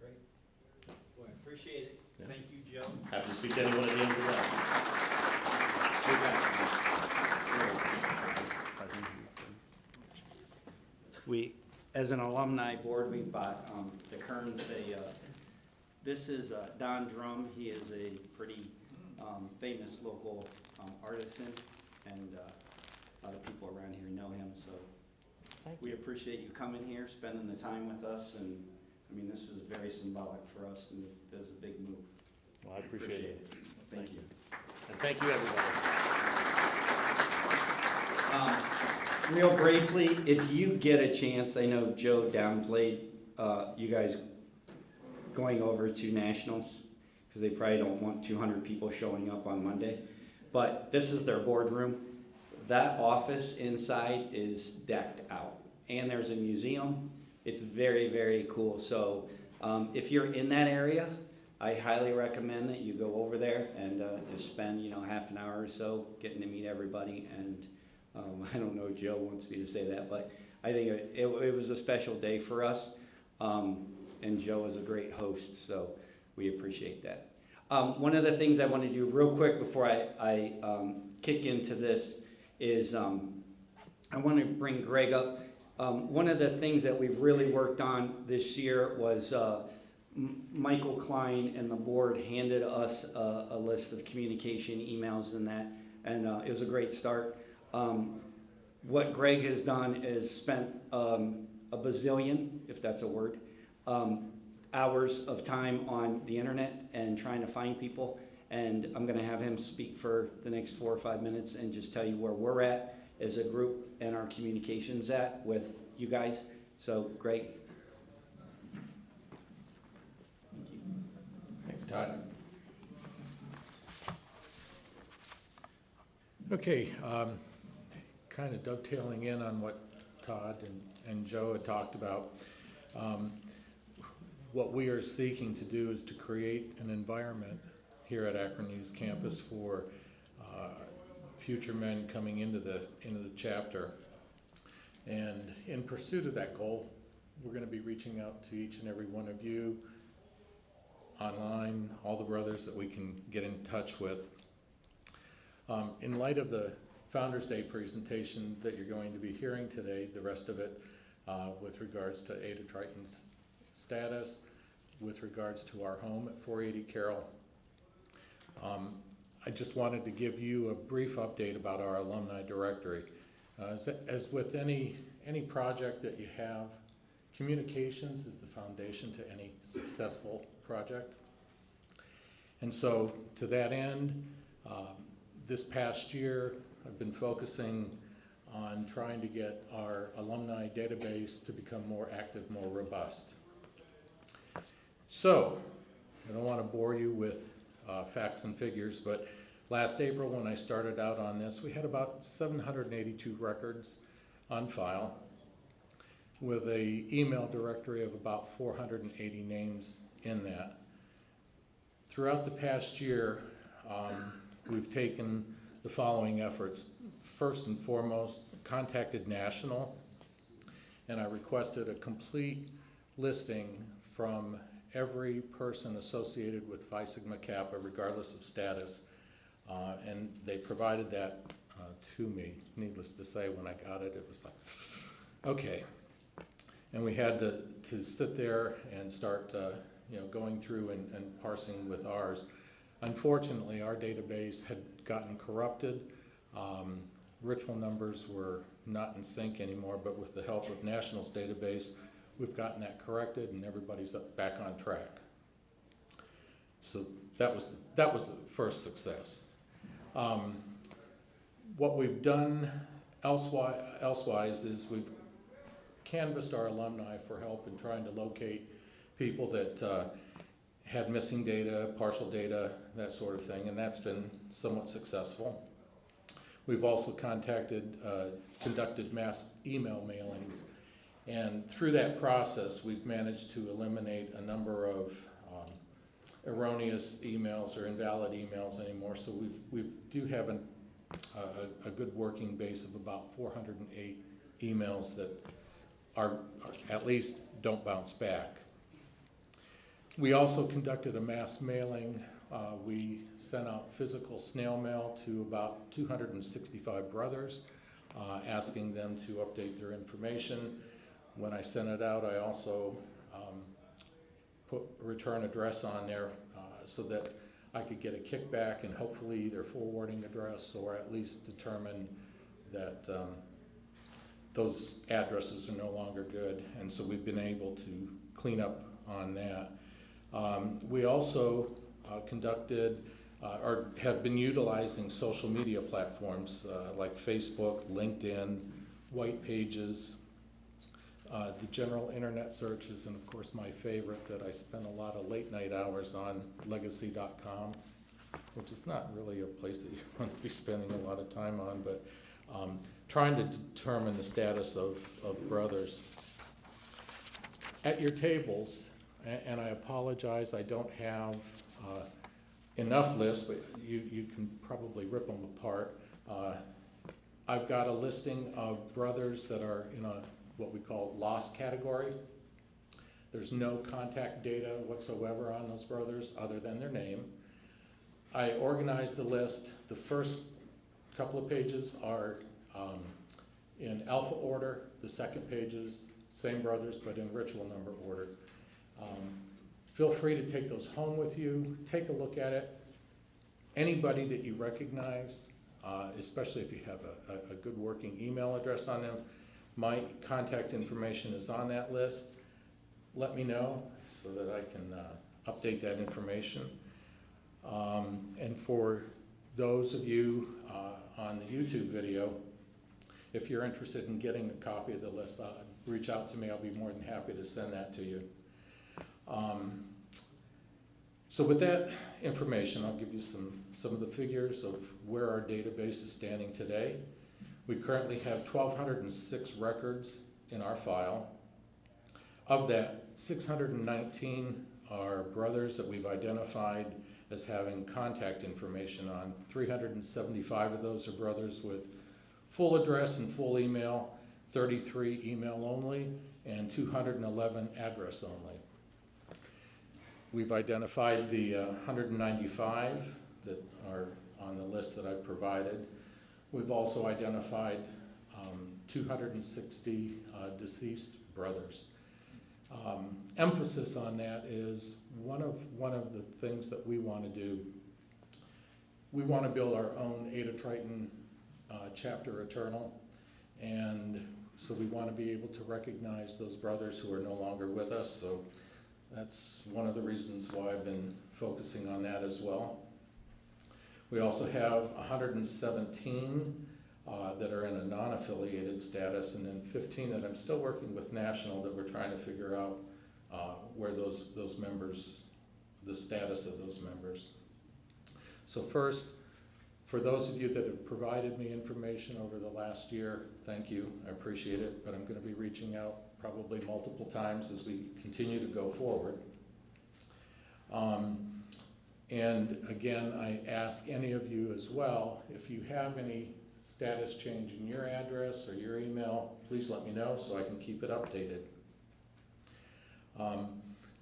Great. Well, I appreciate it. Yeah. Thank you, Joe. Happy to speak to anyone at the end of the day. We, as an alumni board, we bought the Kerns. This is Don Drum. He is a pretty famous local artisan, and a lot of people around here know him. So we appreciate you coming here, spending the time with us, and I mean, this is very symbolic for us, and it is a big move. Well, I appreciate it. Thank you. And thank you, everybody. Real briefly, if you get a chance, I know Joe downplayed you guys going over to nationals because they probably don't want 200 people showing up on Monday. But this is their boardroom. That office inside is decked out, and there's a museum. It's very, very cool. So if you're in that area, I highly recommend that you go over there and just spend, half an hour or so getting to meet everybody. And I don't know if Joe wants me to say that, but I think it was a special day for us. And Joe is a great host, so we appreciate that. One of the things I want to do real quick before I kick into this is I want to bring Greg up. One of the things that we've really worked on this year was Michael Klein and the board handed us a list of communication emails and that, and it was a great start. What Greg has done is spent a bazillion, if that's a word, hours of time on the internet and trying to find people. And I'm going to have him speak for the next 4 or 5 minutes and just tell you where we're at as a group and our communications at with you guys. So, Greg. Thank you. Thanks, Todd. Okay, kind of dovetailing in on what Todd and Joe had talked about. What we are seeking to do is to create an environment here at Akron News campus for future men coming into the chapter. And in pursuit of that goal, we're going to be reaching out to each and every one of you online, all the brothers that we can get in touch with. In light of the Founders Day presentation that you're going to be hearing today, the rest of it with regards to Eta Triton's status, with regards to our home at 480 Carroll, I just wanted to give you a brief update about our alumni directory. As with any project that you have, communications is the foundation to any successful project. And so to that end, this past year, I've been focusing on trying to get our alumni database to become more active, more robust. So, I don't want to bore you with facts and figures, but last April when I started out on this, we had about 782 records on file with an email directory of about 480 names in that. Throughout the past year, we've taken the following efforts. First and foremost, contacted National, and I requested a complete listing from every person associated with Phi Sigma Kappa, regardless of status, and they provided that to me. Needless to say, when I got it, it was like, okay. And we had to sit there and start going through and parsing with ours. Unfortunately, our database had gotten corrupted. Ritual numbers were not in sync anymore, but with the help of National's database, we've gotten that corrected and everybody's back on track. So that was the first success. What we've done elsewise is we've canvassed our alumni for help in trying to locate people that had missing data, partial data, that sort of thing, and that's been somewhat successful. We've also conducted mass email mailings, And through that process, we've managed to eliminate a number of erroneous emails or invalid emails anymore. So we do have a good working base of about 408 emails that are at least don't bounce back. We also conducted a mass mailing. We sent out physical snail mail to about 265 brothers, asking them to update their information. When I sent it out, I also put a return address on there so that I could get a kickback and hopefully either forwarding address or at least determine that those addresses are no longer good. And so we've been able to clean up on that. We also conducted or have been utilizing social media platforms like Facebook, LinkedIn, white pages, the general internet searches, and of course my favorite that I spend a lot of late night hours on, legacy.com, which is not really a place that you want to be spending a lot of time on, but trying to determine the status of brothers. At your tables, and I apologize, I don't have enough lists, but you can probably rip them apart. I've got a listing of brothers that are in what we call lost category. There's no contact data whatsoever on those brothers other than their name. I organized the list. The first couple of pages are in alpha order. The second pages, same brothers, but in ritual number order. Feel free to take those home with you. Take a look at it. Anybody that you recognize, especially if you have a good working email address on them, my contact information is on that list. Let me know so that I can update that information. And for those of you on the YouTube video, if you're interested in getting a copy of the list, reach out to me. I'll be more than happy to send that to you. So with that information, I'll give you some of the figures of where our database is standing today. We currently have 1,206 records in our file. Of that, 619 are brothers that we've identified as having contact information on. 375 of those are brothers with full address and full email, 33 email only, and 211 address only. We've identified the 195 that are on the list that I've provided. We've also identified 260 deceased brothers. Emphasis on that is one of the things that we want to do. We want to build our own Eta Triton chapter eternal, and so we want to be able to recognize those brothers who are no longer with us. So that's one of the reasons why I've been focusing on that as well. We also have 117 that are in a non-affiliated status, and then 15 that I'm still working with national that we're trying to figure out where those members, the status of those members. So first, for those of you that have provided me information over the last year, thank you, I appreciate it, but I'm going to be reaching out probably multiple times as we continue to go forward. And again, I ask any of you as well, if you have any status change in your address or your email, please let me know so I can keep it updated.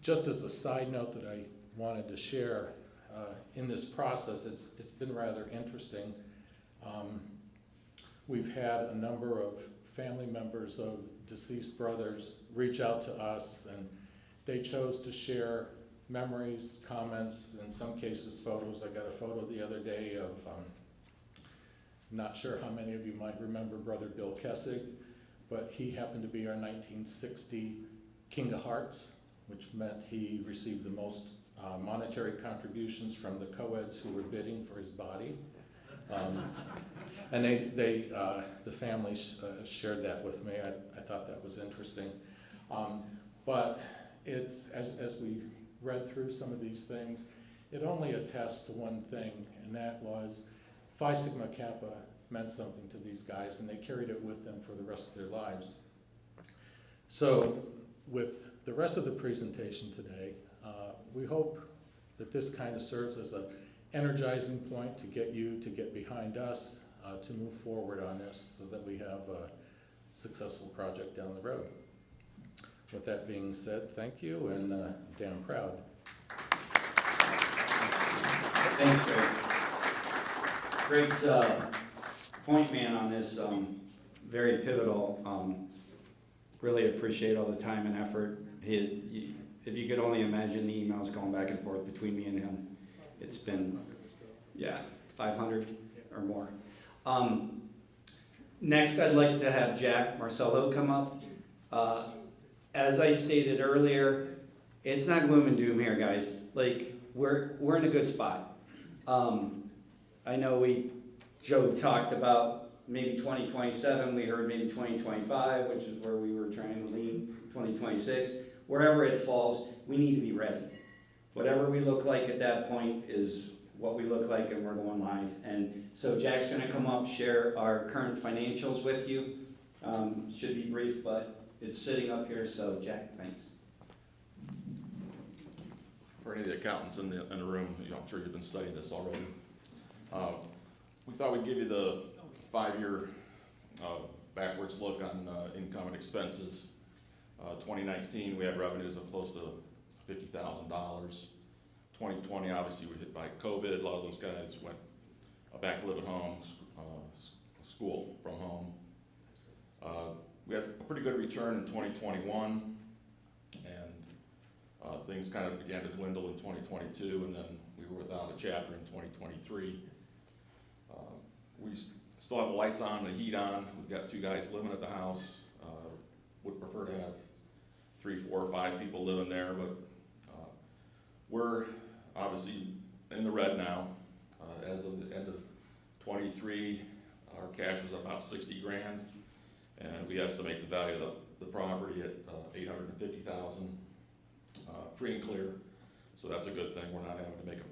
Just as a side note that I wanted to share, in this process, it's been rather interesting. We've had a number of family members of deceased brothers reach out to us, and they chose to share memories, comments, in some cases photos. I got a photo the other day of, not sure how many of you might remember Brother Bill Kessig, but he happened to be our 1960 King of Hearts, which meant he received the most monetary contributions from the co-eds who were bidding for his body. And the family shared that with me. I thought that was interesting. But it's, as we read through some of these things, it only attests to one thing, and that was Phi Sigma Kappa meant something to these guys, and they carried it with them for the rest of their lives. So with the rest of the presentation today, we hope that this kind of serves as an energizing point to get you to get behind us, to move forward on this so that we have a successful project down the road. With that being said, thank you, and damn proud. Thanks, Greg. Greg's point man on this, very pivotal. Really appreciate all the time and effort. If you could only imagine the emails going back and forth between me and him, it's been, 500 or more. Next, I'd like to have Jack Marcello come up. As I stated earlier, it's not gloom and doom here, guys. Like, we're in a good spot. I know Joe talked about maybe 2027, we heard maybe 2025, which is where we were trying to lean, 2026. Wherever it falls, we need to be ready. Whatever we look like at that point is what we look like, and we're going live. And so Jack's gonna come up, share our current financials with you. Should be brief, but it's sitting up here, so Jack, thanks. For any of the accountants in the room, I'm sure you've been studying this already. We thought we'd give you the 5-year backwards look on income and expenses. 2019, we had revenues of close to $50,000. 2020, obviously, we hit by COVID. A lot of those guys went back to live at home, school from home. We had a pretty good return in 2021, and things kind of began to dwindle in 2022, and then we were without a chapter in 2023. We still have the lights on, the heat on. We've got 2 guys living at the house. Would prefer to have 3, 4, or 5 people living there, but we're obviously in the red now. As of the end of 23, our cash was about 60 grand, and we estimate the value of the property at 850,000, free and clear. So that's a good thing. We're not having to make a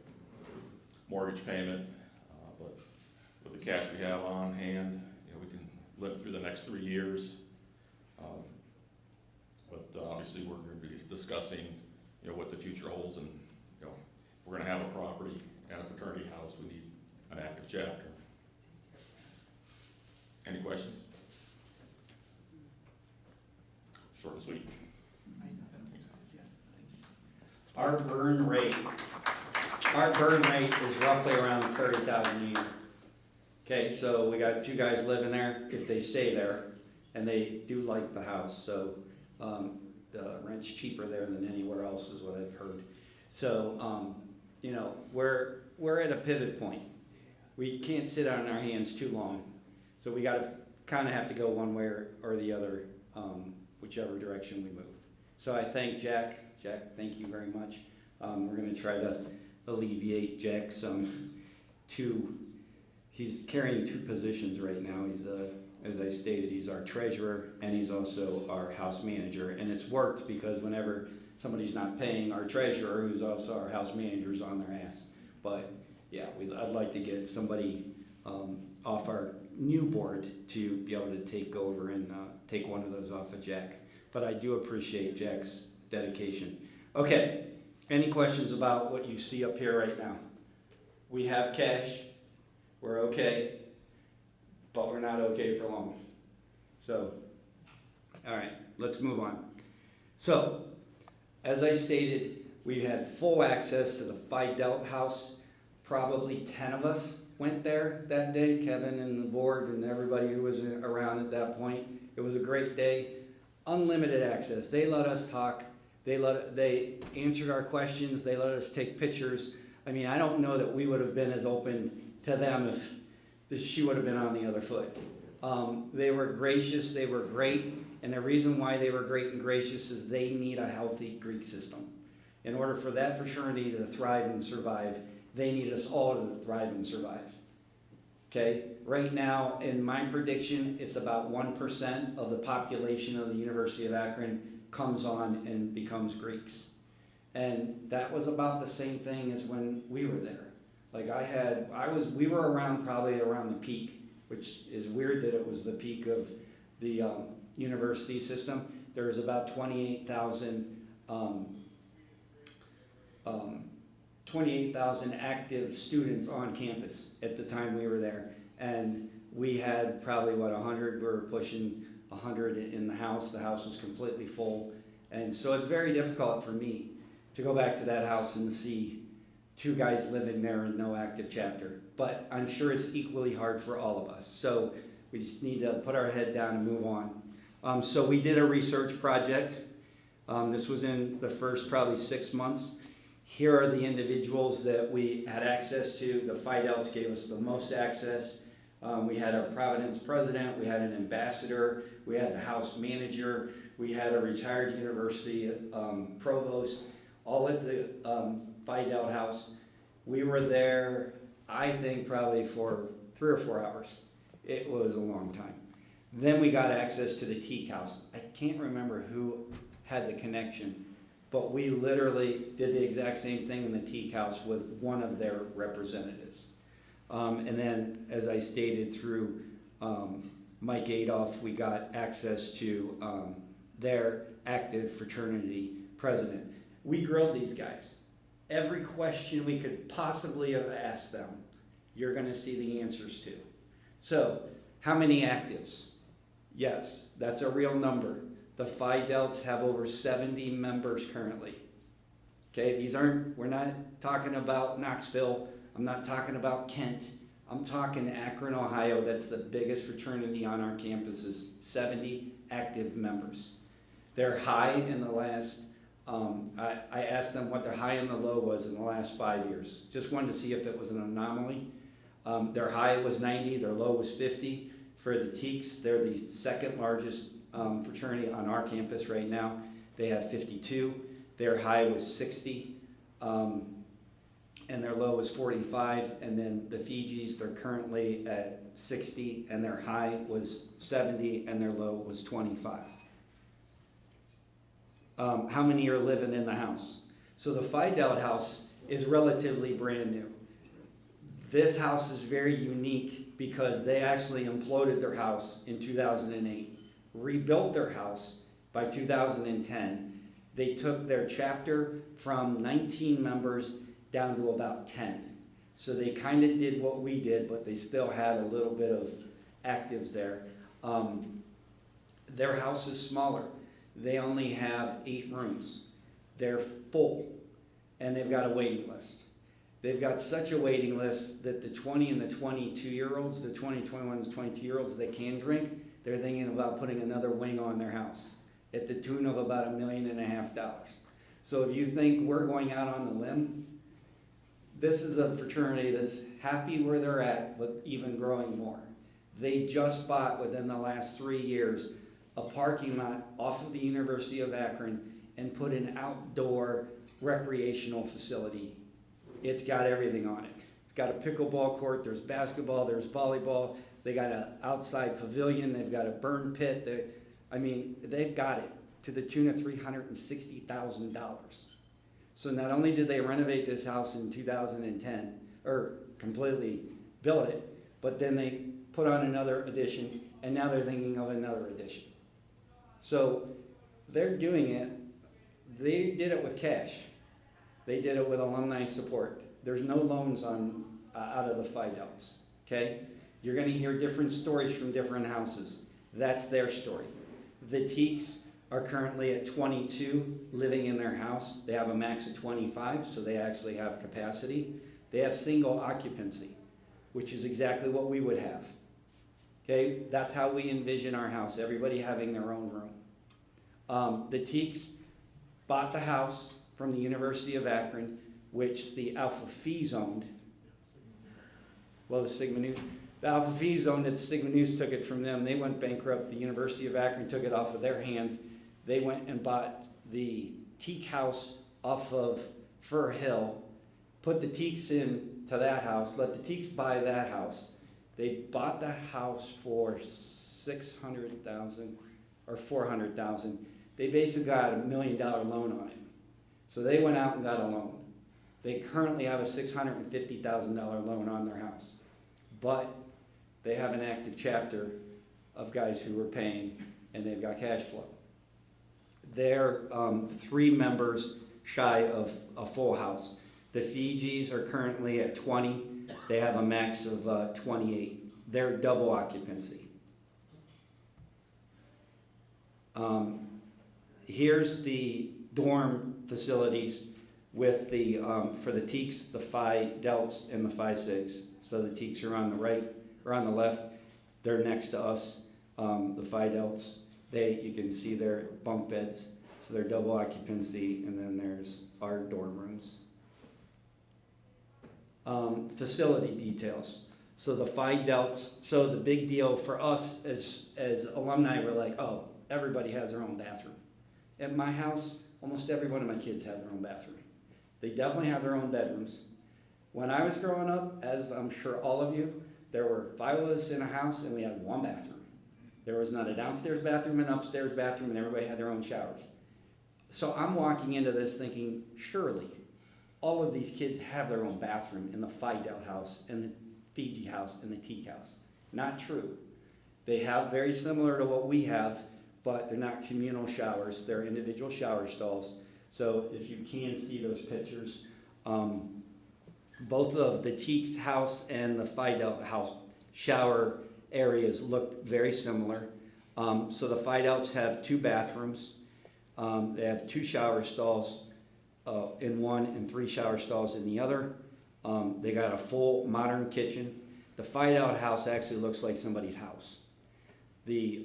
mortgage payment, but with the cash we have on hand, we can live through the next 3 years. But obviously, we're going to be discussing, what the future holds, and if we're going to have a property and a fraternity house, we need an active chapter. Any questions? Short and sweet. Our burn rate is roughly around 30,000 a year. Okay, so we got 2 guys living there, if they stay there, and they do like the house, so the rent's cheaper there than anywhere else is what I've heard. So, we're at a pivot point. We can't sit on our hands too long, so we gotta kind of have to go one way or the other, whichever direction we move. So I thank Jack. Jack, thank you very much. We're gonna try to alleviate Jack he's carrying 2 positions right now. He's as I stated, he's our treasurer and he's also our house manager. And it's worked because whenever somebody's not paying, our treasurer, who's also our house manager, is on their ass. But yeah, I'd like to get somebody off our new board to be able to take over and take one of those off of Jack. But I do appreciate Jack's dedication. Okay, any questions about what you see up here right now? We have cash, we're okay, but we're not okay for long. So, all right, let's move on. So, as I stated, we had full access to the Phi Delta house. Probably 10 of us went there that day, Kevin and the board and everybody who was around at that point. It was a great day. Unlimited access. They let us talk. They answered our questions. They let us take pictures. I mean, I don't know that we would have been as open to them if the shoe would have been on the other foot. They were gracious. They were great. And the reason why they were great and gracious is they need a healthy Greek system. In order for that fraternity to thrive and survive, they need us all to thrive and survive. Okay? Right now, in my prediction, it's about 1% of the population of the University of Akron comes on and becomes Greeks. And that was about the same thing as when we were there. Like we were around probably around the peak, which is weird that it was the peak of the university system. there's about 28,000 active students on campus at the time we were there. And we had probably, 100, we were pushing 100 in the house. The house was completely full. And so it's very difficult for me to go back to that house and see 2 guys living there and no active chapter. But I'm sure it's equally hard for all of us. So we just need to put our head down and move on. So we did a research project. This was in the first probably 6 months. Here are the individuals that we had access to. The Phi Delts gave us the most access. We had a Providence president, we had an ambassador, we had the house manager, we had a retired university provost, all at the Phi Delt house. We were there, I think, probably for 3 or 4 hours. It was a long time. Then we got access to the teak house. I can't remember who had the connection, but we literally did the exact same thing in the teak house with one of their representatives. And then, as I stated, through Mike Adolph, we got access to their active fraternity president. We grilled these guys. Every question we could possibly have asked them, you're going to see the answers to. So, how many actives? Yes, that's a real number. The Phi Delts have over 70 members currently. Okay, we're not talking about Knoxville. I'm not talking about Kent. I'm talking Akron, Ohio. That's the biggest fraternity on our campuses, 70 active members. Their high in the last, I asked them what their high and the low was in the last 5 years. Just wanted to see if it was an anomaly. Their high was 90, their low was 50. For the Teaks, they're the second largest fraternity on our campus right now. They have 52. Their high was 60. And their low was 45, and then the Fijis, they're currently at 60, and their high was 70, and their low was 25. How many are living in the house? So the Phi Delt house is relatively brand new. This house is very unique because they actually imploded their house in 2008, rebuilt their house by 2010. They took their chapter from 19 members down to about 10. So they kind of did what we did, but they still had a little bit of actives there. Their house is smaller. They only have 8 rooms. They're full, and they've got a waiting list. They've got such a waiting list that the 20 and the 22-year-olds, the 20, 21, and 22-year-olds that can drink, they're thinking about putting another wing on their house at the tune of about $1.5 million. So if you think we're going out on the limb, this is a fraternity that's happy where they're at, but even growing more. They just bought, within the last 3 years, a parking lot off of the University of Akron and put an outdoor recreational facility. It's got everything on it. It's got a pickleball court, there's basketball, there's volleyball, they got an outside pavilion, they've got a burn pit. They've got it to the tune of $360,000. So not only did they renovate this house in 2010, or completely build it, but then they put on another addition, and now they're thinking of another addition. So they're doing it. They did it with cash. They did it with alumni support. There's no loans on out of the Phi Delts, okay? You're going to hear different stories from different houses. That's their story. The Teaks are currently at 22 living in their house. They have a max of 25, so they actually have capacity. They have single occupancy, which is exactly what we would have. Okay, that's how we envision our house, everybody having their own room. The Teaks bought the house from the University of Akron, which the Alpha Phi owned. Well, the Sigma Nu. The Alpha Phi owned it, the Sigma Nu's took it from them. They went bankrupt. The University of Akron took it off of their hands. They went and bought the Teak house off of Fir Hill, put the Teaks into that house, let the Teaks buy that house. They bought the house for $600,000 or $400,000. They basically got $1 million loan on it. So they went out and got a loan. They currently have a $650,000 loan on their house. But they have an active chapter of guys who are paying, and they've got cash flow. they're 3 members shy of a full house. The Fijis are currently at 20. They have a max of 28. They're double occupancy. Here's the dorm facilities with the, for the teaks, the Phi Delts, and the Phi Sigs. So the teaks are on the right, or on the left. They're next to us. The Phi Delts, you can see their bunk beds. So they're double occupancy, and then there's our dorm rooms. Facility details. So the Phi Delts, so the big deal for us as alumni, we're like, oh, everybody has their own bathroom. At my house, almost every one of my kids have their own bathroom. They definitely have their own bedrooms. When I was growing up, as I'm sure all of you, there were 5 of us in a house and we had 1 bathroom. There was not a downstairs bathroom and upstairs bathroom, and everybody had their own showers. So I'm walking into this thinking, surely all of these kids have their own bathroom in the Phi Delt house and the Fiji house and the Teak house. Not true. They have very similar to what we have, but they're not communal showers. They're individual shower stalls. So if you can see those pictures, both of the Teak's house and the Phi Delt house shower areas look very similar. So the Phi Delts have 2 bathrooms. They have 2 shower stalls in one and 3 shower stalls in the other. They got a full modern kitchen. The Phi Delt house actually looks like somebody's house. The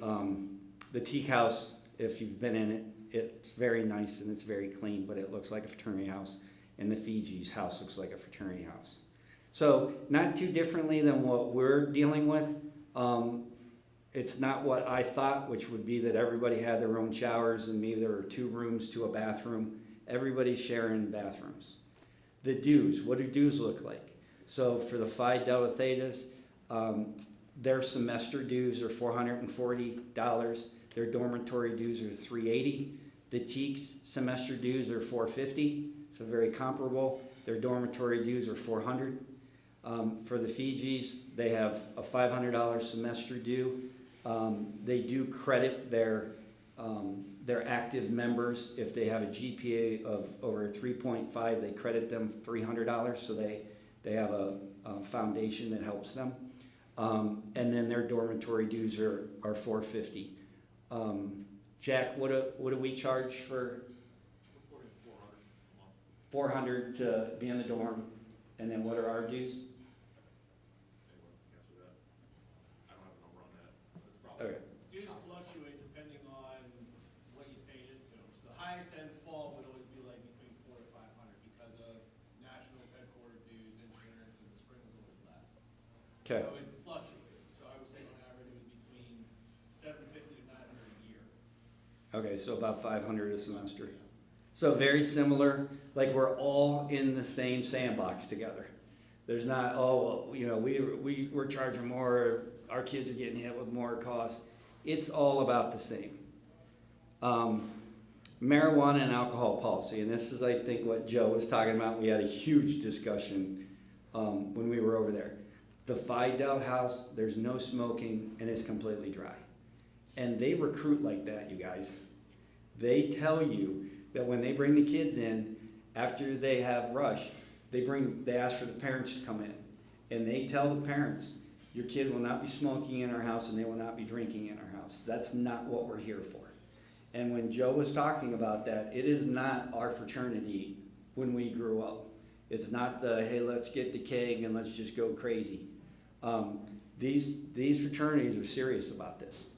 Teak house, if you've been in it, it's very nice and it's very clean, but it looks like a fraternity house. And the Fiji's house looks like a fraternity house. So not too differently than what we're dealing with. It's not what I thought, which would be that everybody had their own showers and maybe there were 2 rooms to a bathroom. Everybody's sharing bathrooms. The dues, what do dues look like? So for the Phi Delta Thetas, their semester dues are $440. Their dormitory dues are $380. The Teaks semester dues are $450, so very comparable. Their dormitory dues are $400. For the Fijis, they have a $500 semester due. They do credit their active members. If they have a GPA of over 3.5, they credit them $300, so they have a foundation that helps them. And then their dormitory dues are $450. Jack, what do we charge for? $400 to be in the dorm, and then what are our dues? Okay. Dues fluctuate depending on what you paid into them. So the highest end fall would always be like between $400 to $500 because of Nationals headquarter dues, insurance, and the spring was always less. Okay. So it fluctuated. So I would say on average it was between $750 to $900 a year. Okay, so about $500 a semester. So very similar, like we're all in the same sandbox together. There's not, oh, well, you know, we're charging more, our kids are getting hit with more costs. It's all about the same. Marijuana and alcohol policy, and this is, I think, what Joe was talking about. We had a huge discussion when we were over there. The Phi Delt house, there's no smoking, and it's completely dry. And they recruit like that, you guys. They tell you that when they bring the kids in, after they have rush, they ask for the parents to come in. And they tell the parents, your kid will not be smoking in our house and they will not be drinking in our house. That's not what we're here for. And when Joe was talking about that, it is not our fraternity when we grew up. It's not the, hey, let's get the keg and let's just go crazy. These fraternities are serious about this.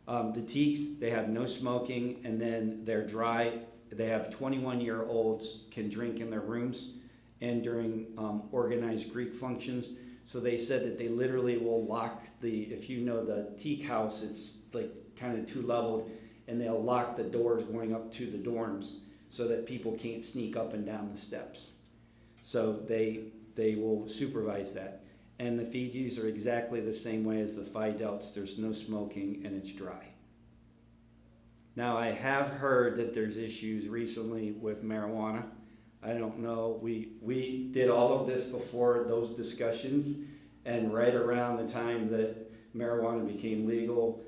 The Teaks, they have no smoking, and then they're dry. They have 21-year-olds can drink in their rooms and during organized Greek functions. So they said that they literally will lock if you know the Teak house, it's like kind of 2-leveled, and they'll lock the doors going up to the dorms so that people can't sneak up and down the steps. So they will supervise that. And the Fijis are exactly the same way as the Phi Delts. There's no smoking and it's dry. Now, I have heard that there's issues recently with marijuana. I don't know. We did all of this before those discussions, and right around the time that marijuana became legal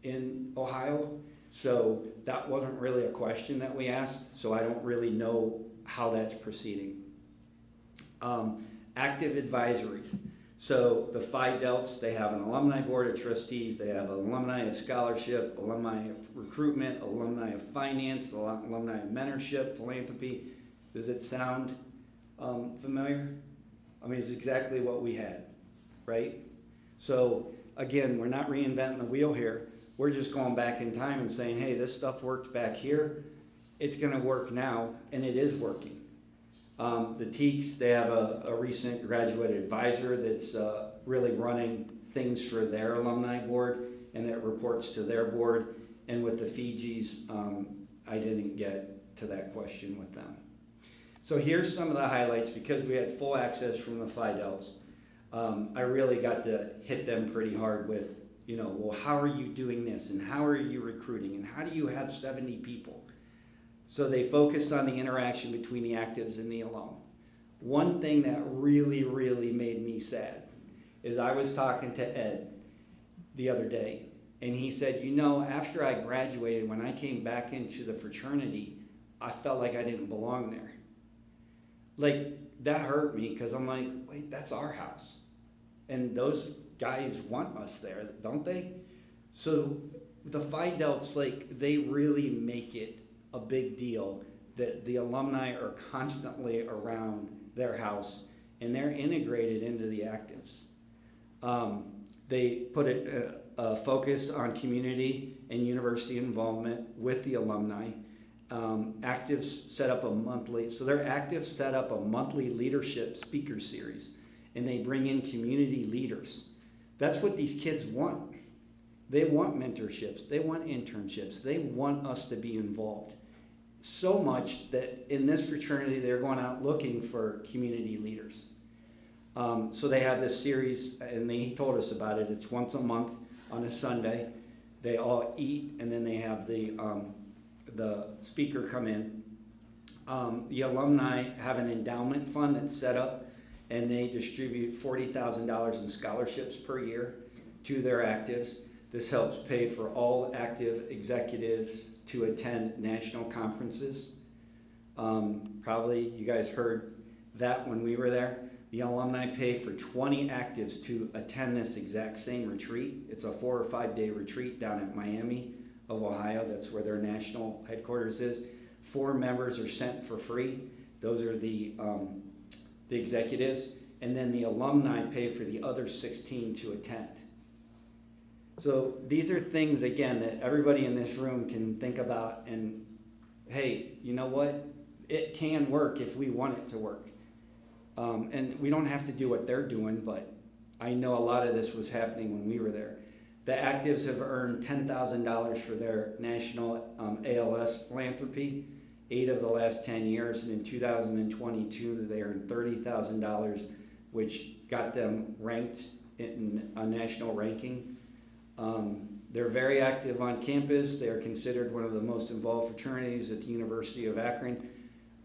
in Ohio, So that wasn't really a question that we asked, so I don't really know how that's proceeding. Active advisories. So the Phi Delts, they have an alumni board of trustees, they have alumni of scholarship, alumni of recruitment, alumni of finance, alumni of mentorship, philanthropy. Does it sound familiar? I mean, it's exactly what we had, right? So again, we're not reinventing the wheel here. We're just going back in time and saying, hey, this stuff worked back here. It's gonna work now, and it is working. The TEACs, they have a recent graduate advisor that's really running things for their alumni board, and that reports to their board. And with the Fijis, I didn't get to that question with them. So here's some of the highlights, because we had full access from the Phi Delts. I really got to hit them pretty hard with, well, how are you doing this, and how are you recruiting, and how do you have 70 people? So they focused on the interaction between the actives and the alum. One thing that really, really made me sad is I was talking to Ed the other day, and he said, after I graduated, when I came back into the fraternity, I felt like I didn't belong there. Like, that hurt me, because I'm like, wait, that's our house. And those guys want us there, don't they? So the Phi Delts, they really make it a big deal that the alumni are constantly around their house, and they're integrated into the actives. They put a focus on community and university involvement with the alumni. Actives set up their actives set up a monthly leadership speaker series, and they bring in community leaders. That's what these kids want. They want mentorships, they want internships, they want us to be involved. So much that in this fraternity, they're going out looking for community leaders. So they have this series, and they told us about it. It's once a month on a Sunday. They all eat, and then they have the speaker come in. The alumni have an endowment fund that's set up, and they distribute $40,000 in scholarships per year to their actives. This helps pay for all active executives to attend national conferences. Probably you guys heard that when we were there. The alumni pay for 20 actives to attend this exact same retreat. It's a 4 or 5 day retreat down at Miami of Ohio. That's where their national headquarters is. 4 members are sent for free. Those are the executives. And then the alumni pay for the other 16 to attend. So these are things, again, that everybody in this room can think about, and hey, you know what? It can work if we want it to work. And we don't have to do what they're doing, but I know a lot of this was happening when we were there. The actives have earned $10,000 for their national ALS philanthropy, 8 of the last 10 years, and in 2022 they earned $30,000, which got them ranked in a national ranking. They're very active on campus. They are considered one of the most involved fraternities at the University of Akron.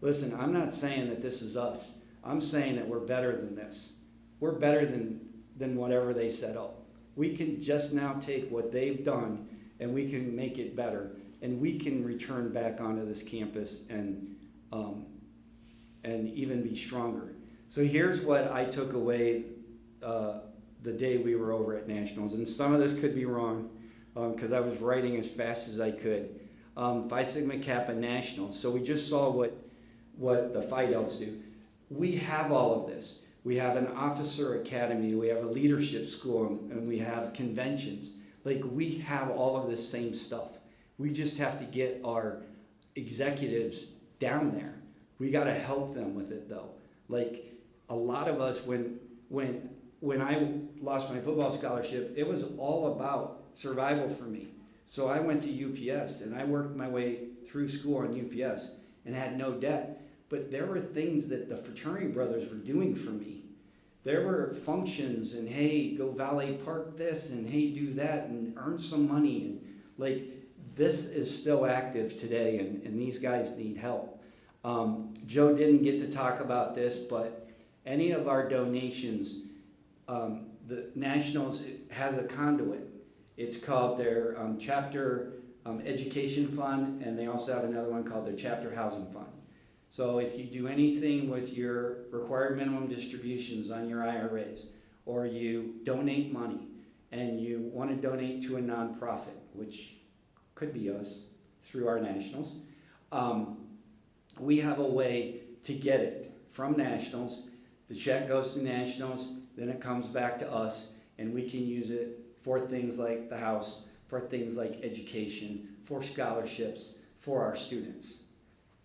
Listen, I'm not saying that this is us. I'm saying that we're better than this. We're better than whatever they set up. We can just now take what they've done and we can make it better, and we can return back onto this campus and even be stronger. So here's what I took away the day we were over at Nationals, and some of this could be wrong because I was writing as fast as I could. Phi Sigma Kappa Nationals. So we just saw what the Phi Delts do. We have all of this. We have an officer academy, we have a leadership school, and we have conventions. We have all of this same stuff. We just have to get our executives down there. We got to help them with it, though. A lot of us, when I lost my football scholarship, it was all about survival for me. So I went to UPS, and I worked my way through school on UPS and had no debt. But there were things that the fraternity brothers were doing for me. There were functions, and hey, go valet park this, and hey, do that, and earn some money. And this is still active today, and these guys need help. Joe didn't get to talk about this, but any of our donations, the Nationals has a conduit. It's called their chapter education fund, and they also have another one called their chapter housing fund. So if you do anything with your required minimum distributions on your IRAs, or you donate money and you want to donate to a nonprofit, which could be us through our nationals, we have a way to get it from nationals. The check goes to nationals, then it comes back to us, and we can use it for things like the house, for things like education, for scholarships, for our students,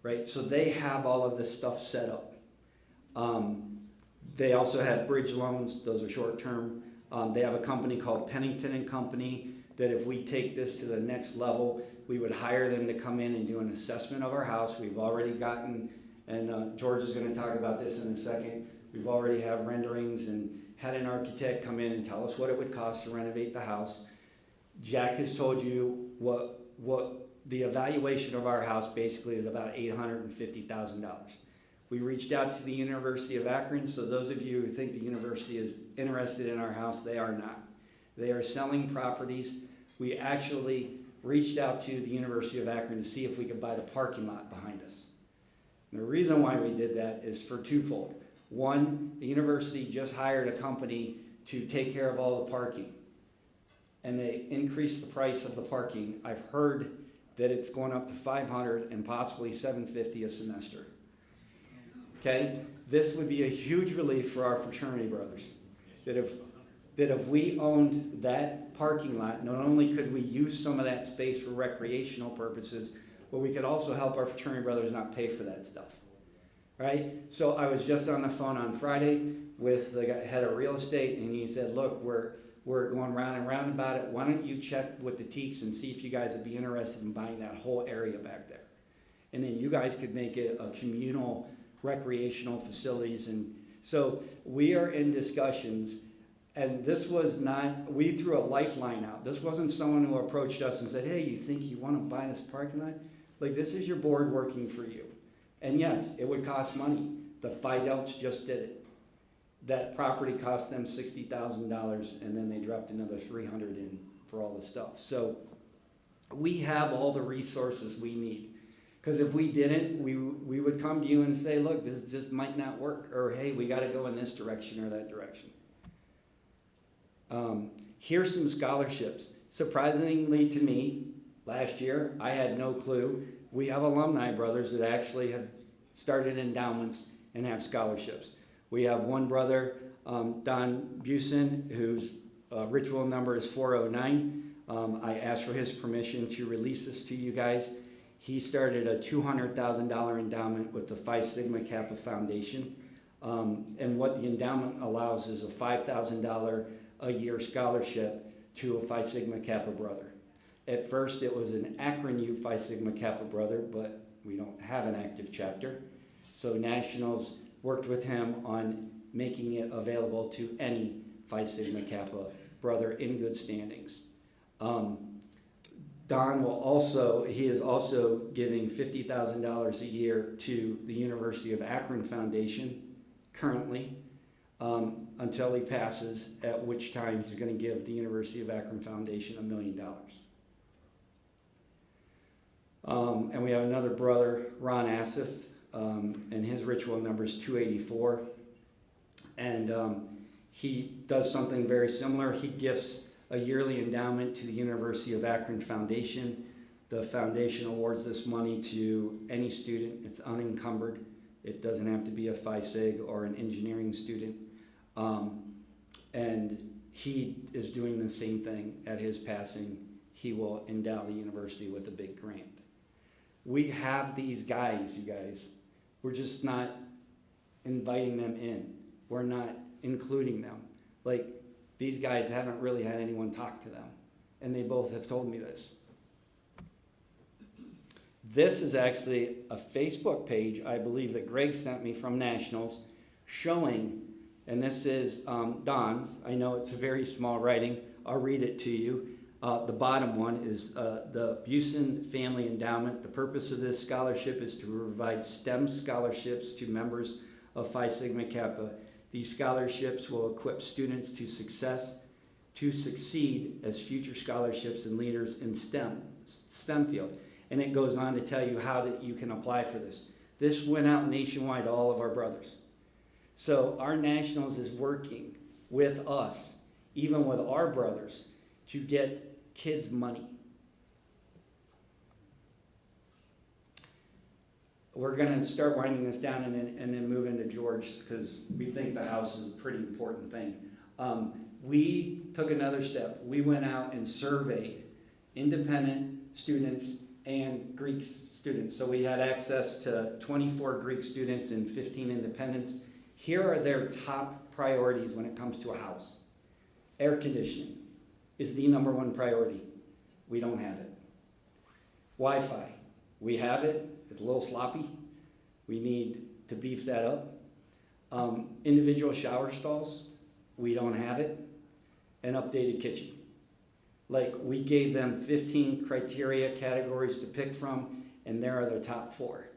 right? So they have all of this stuff set up. They also have bridge loans. Those are short term. They have a company called Pennington and Company that if we take this to the next level, we would hire them to come in and do an assessment of our house. We've already gotten, and George is going to talk about this in a second, we've already have renderings and had an architect come in and tell us what it would cost to renovate the house. Jack has told you what the evaluation of our house basically is about $850,000. We reached out to the University of Akron, so those of you who think the university is interested in our house, they are not. They are selling properties. We actually reached out to the University of Akron to see if we could buy the parking lot behind us. And the reason why we did that is for twofold. One, the university just hired a company to take care of all the parking, and they increased the price of the parking. I've heard that it's going up to $500 and possibly $750 a semester. Okay, this would be a huge relief for our fraternity brothers. That if we owned that parking lot, not only could we use some of that space for recreational purposes, but we could also help our fraternity brothers not pay for that stuff. Right? So I was just on the phone on Friday with the head of real estate, and he said, look, we're going round and round about it. Why don't you check with the Teeks and see if you guys would be interested in buying that whole area back there? And then you guys could make it a communal recreational facilities. And so we are in discussions, and this was not, we threw a lifeline out. This wasn't someone who approached us and said, hey, you think you want to buy this parking lot? Like, this is your board working for you. And yes, it would cost money. The Fidelts just did it. That property cost them $60,000, and then they dropped another $300 in for all the stuff. So we have all the resources we need. Because if we didn't, we would come to you and say, look, this just might not work, or hey, we got to go in this direction or that direction. Here's some scholarships. Surprisingly to me, last year, I had no clue. We have alumni brothers that actually have started endowments and have scholarships. We have one brother, Don Busen, whose ritual number is 409. I asked for his permission to release this to you guys. He started a $200,000 endowment with the Phi Sigma Kappa Foundation. And what the endowment allows is a $5,000 a year scholarship to a Phi Sigma Kappa brother. At first, it was an Akron U Phi Sigma Kappa brother, but we don't have an active chapter. So Nationals worked with him on making it available to any Phi Sigma Kappa brother in good standings. Don will also, he is also giving $50,000 a year to the University of Akron Foundation currently, until he passes, at which time he's going to give the University of Akron Foundation $1 million. And we have another brother, Ron Asif, and his ritual number is 284. And he does something very similar. He gifts a yearly endowment to the University of Akron Foundation. The foundation awards this money to any student. It's unencumbered. It doesn't have to be a Phi Sig or an engineering student. And he is doing the same thing. At his passing, he will endow the university with a big grant. We have these guys, you guys. We're just not inviting them in. We're not including them. Like, these guys haven't really had anyone talk to them. And they both have told me this. This is actually a Facebook page, I believe, that Greg sent me from Nationals, showing, and this is Don's. I know it's a very small writing. I'll read it to you. The bottom one is the Busen Family Endowment. The purpose of this scholarship is to provide STEM scholarships to members of Phi Sigma Kappa. These scholarships will equip students to succeed as future scholarships and leaders in STEM. STEM field. And it goes on to tell you how that you can apply for this. This went out nationwide to all of our brothers. So our nationals is working with us, even with our brothers, to get kids money. We're gonna start winding this down and then move into George, because we think the house is a pretty important thing. We took another step. We went out and surveyed independent students and Greek students. So we had access to 24 Greek students and 15 independents. Here are their top priorities when it comes to a house. Air conditioning is the #1 priority. We don't have it. Wi-Fi, we have it. It's a little sloppy. We need to beef that up. Individual shower stalls, we don't have it. An updated kitchen. Like, we gave them 15 criteria categories to pick from, and there are the top 4.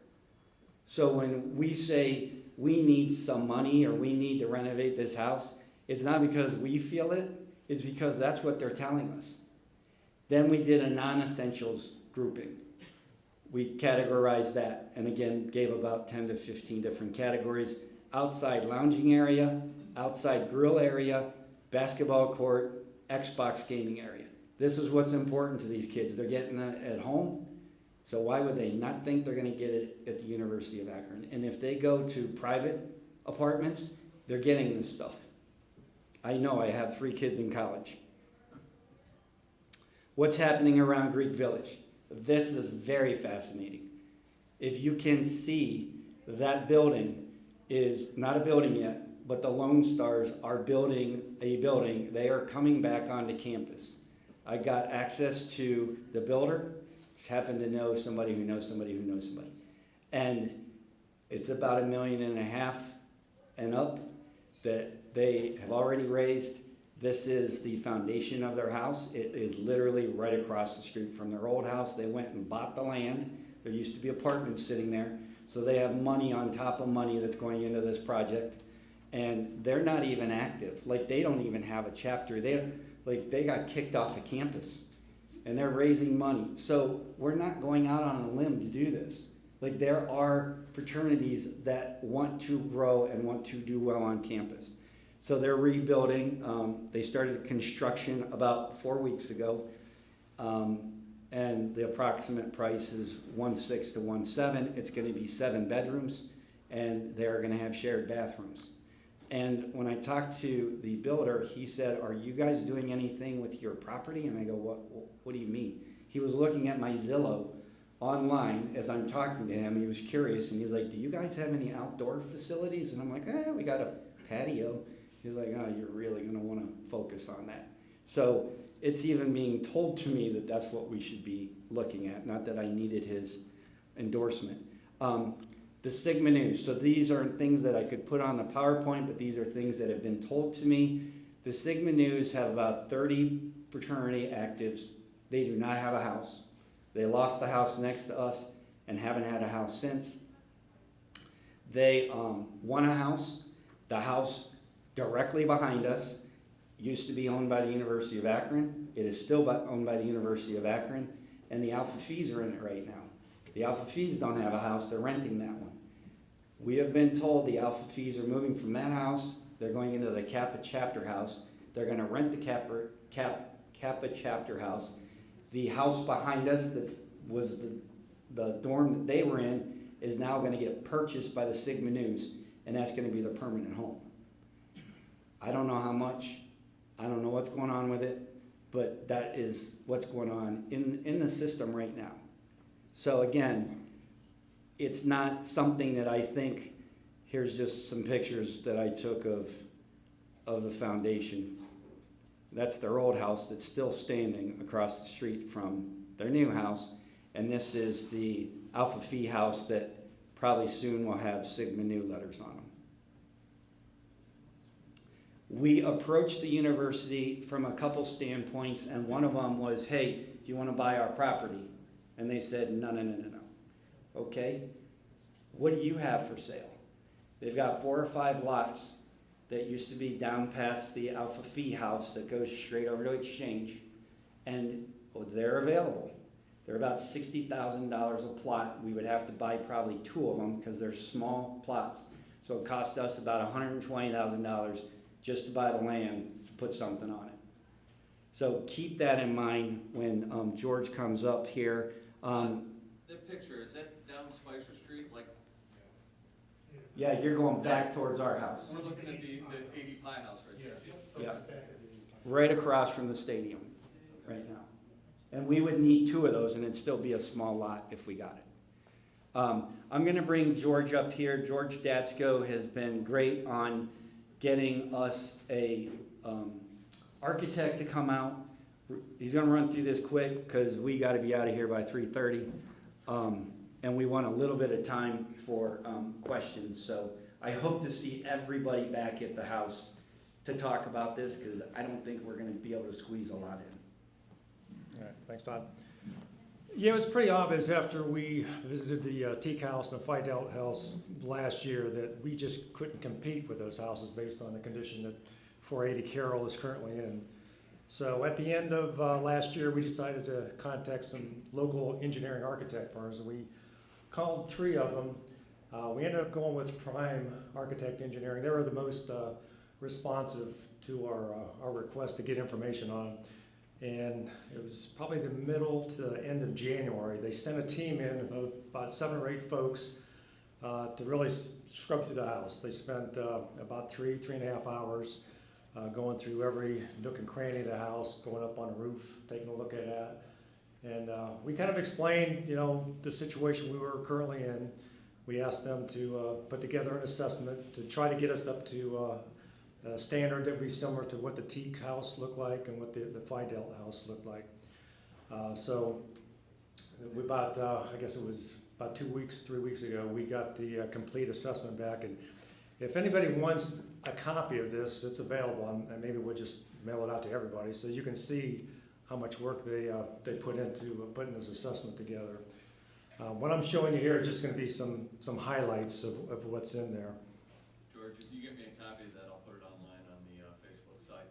So when we say we need some money or we need to renovate this house, it's not because we feel it, it's because that's what they're telling us. Then we did a non-essentials grouping. We categorized that, and again, gave about 10 to 15 different categories. Outside lounging area, outside grill area, basketball court, Xbox gaming area. This is what's important to these kids. They're getting it at home, so why would they not think they're gonna get it at the University of Akron? And if they go to private apartments, they're getting this stuff. I know, I have 3 kids in college. What's happening around Greek Village? This is very fascinating. If you can see, that building is not a building yet, but the Lone Stars are building a building. They are coming back onto campus. I got access to the builder. Just happened to know somebody who knows somebody who knows somebody. And it's about $1.5 million and up that they have already raised. This is the foundation of their house. It is literally right across the street from their old house. They went and bought the land. There used to be apartments sitting there. So they have money on top of money that's going into this project. And they're not even active. Like, they don't even have a chapter. They got kicked off of campus. And they're raising money. So we're not going out on a limb to do this. Like, there are fraternities that want to grow and want to do well on campus. So they're rebuilding. They started construction about 4 weeks ago. And the approximate price is $1.6 to $1.7. It's going to be 7 bedrooms, and they're going to have shared bathrooms. And when I talked to the builder, he said, "Are you guys doing anything with your property?" And I go, what do you mean? He was looking at my Zillow online as I'm talking to him. He was curious, and he was like, "Do you guys have any outdoor facilities?" And I'm like, we got a patio. He was like, "Oh, you're really going to want to focus on that." So it's even being told to me that that's what we should be looking at, not that I needed his endorsement. The Sigma News. So these aren't things that I could put on the PowerPoint, but these are things that have been told to me. The Sigma News have about 30 fraternity actives. They do not have a house. They lost the house next to us and haven't had a house since. They won a house. The house directly behind us used to be owned by the University of Akron. It is still owned by the University of Akron, and the Alpha Phis are in it right now. The Alpha Phis don't have a house. They're renting that one. We have been told the Alpha Phis are moving from that house. They're going into the Kappa chapter house. They're going to rent the Kappa chapter house. The house behind us that was the dorm that they were in is now going to get purchased by the Sigma News, and that's going to be the permanent home. I don't know how much. I don't know what's going on with it, but that is what's going on in the system right now. So again, it's not something that I think, here's just some pictures that I took of the foundation. That's their old house that's still standing across the street from their new house. And this is the Alpha Phi house that probably soon will have Sigma Nu letters on them. We approached the university from a couple standpoints, and one of them was, "Hey, do you want to buy our property?" And they said, no. Okay, what do you have for sale? They've got 4 or 5 lots that used to be down past the Alpha Phi house that goes straight over to Exchange, and they're available. They're about $60,000 a plot. We would have to buy probably 2 of them because they're small plots. So it cost us about $120,000 just to buy the land to put something on it. So keep that in mind when George comes up here. That picture, is that down Spicer Street? Like, Yeah, you're going back towards our house. we're looking at the 80 Pie House right there. Yes. Yeah. Right across from the stadium right now. And we would need 2 of those and it'd still be a small lot if we got it. I'm gonna bring George up here. George Datsko has been great on getting us a architect to come out. He's gonna run through this quick because we gotta be out of here by 3:30. And we want a little bit of time for questions. So I hope to see everybody back at the house to talk about this because I don't think we're gonna be able to squeeze a lot in. All right, thanks, Todd. Yeah, it was pretty obvious after we visited the Teak House and the Fight Out House last year that we just couldn't compete with those houses based on the condition that 480 Carroll is currently in. So at the end of last year, we decided to contact some local engineering architect firms. We called 3 of them. We ended up going with Prime Architect Engineering. They were the most responsive to our request to get information on. And it was probably the middle to end of January. They sent a team in of about 7 or 8 folks to really scrub through the house. They spent about 3.5 hours going through every nook and cranny of the house, going up on the roof, taking a look at that. And we kind of explained, the situation we were currently in. We asked them to put together an assessment to try to get us up to a standard that would be similar to what the Teak House looked like and what the Fidel House looked like. So we about, I guess it was about 3 weeks ago, we got the complete assessment back. And if anybody wants a copy of this, it's available, and maybe we'll just mail it out to everybody so you can see how much work they put into putting this assessment together. What I'm showing you here is just going to be some highlights of what's in there. George, if you get me a copy of that, I'll put it online on the Facebook site.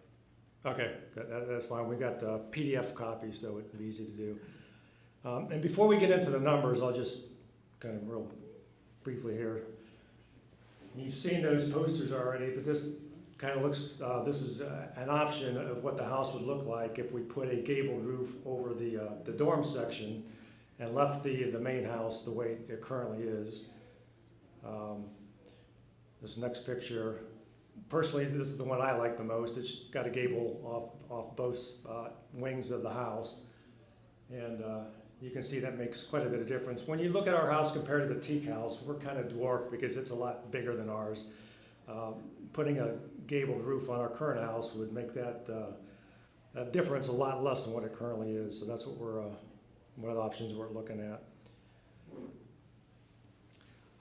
Okay, that's fine. We got the PDF copy, so it'd be easy to do. And before we get into the numbers, I'll just kind of real briefly here. You've seen those posters already, but this kind of looks, this is an option of what the house would look like if we put a gabled roof over the dorm section and left the main house the way it currently is. This next picture, personally, this is the one I like the most. It's got a gable off both wings of the house. And you can see that makes quite a bit of difference. When you look at our house compared to the Teak House, we're kind of dwarfed because it's a lot bigger than ours. Putting a gabled roof on our current house would make that difference a lot less than what it currently is. So that's what we're one of the options we're looking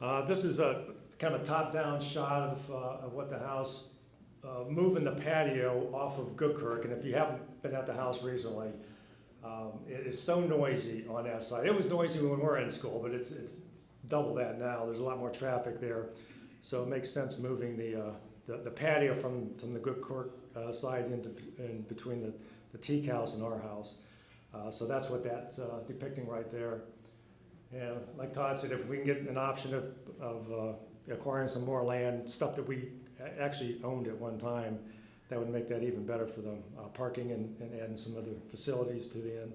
at. This is a kind of top-down shot of what the house, moving the patio off of Goodkirk. And if you haven't been at the house recently, it is so noisy on that side. It was noisy when we were in school, but it's double that now. There's a lot more traffic there. So it makes sense moving the patio from the Goodkirk side in between the Teak House and our house. So that's what that's depicting right there. And like Todd said, if we can get an option of acquiring some more land, stuff that we actually owned at one time, that would make that even better for them. Parking and adding some other facilities to the end.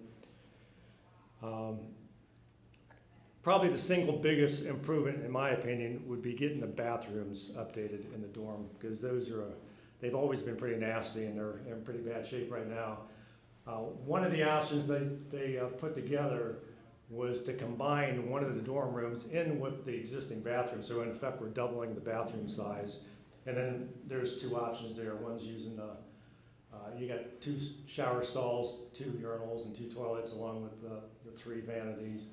Probably the single biggest improvement, in my opinion, would be getting the bathrooms updated in the dorm, because they've always been pretty nasty and they're in pretty bad shape right now. One of the options they put together was to combine one of the dorm rooms in with the existing bathroom. So in effect, we're doubling the bathroom size. And then there's 2 options there. One's using you got 2 shower stalls, 2 urinals, and 2 toilets, along with the 3 vanities.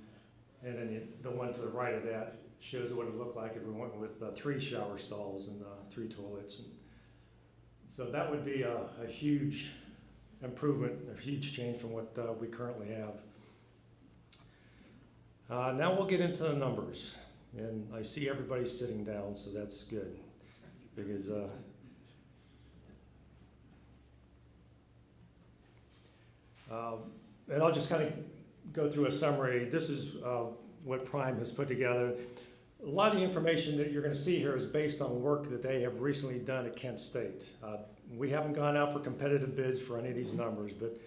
And then the one to the right of that shows what it would look like if we went with 3 shower stalls and 3 toilets. And so that would be a huge improvement, a huge change from what we currently have. Now we'll get into the numbers. And I see everybody sitting down, so that's good. Because and I'll just kind of go through a summary. This is what Prime has put together. A lot of the information that you're going to see here is based on work that they have recently done at Kent State. We haven't gone out for competitive bids for any of these numbers, but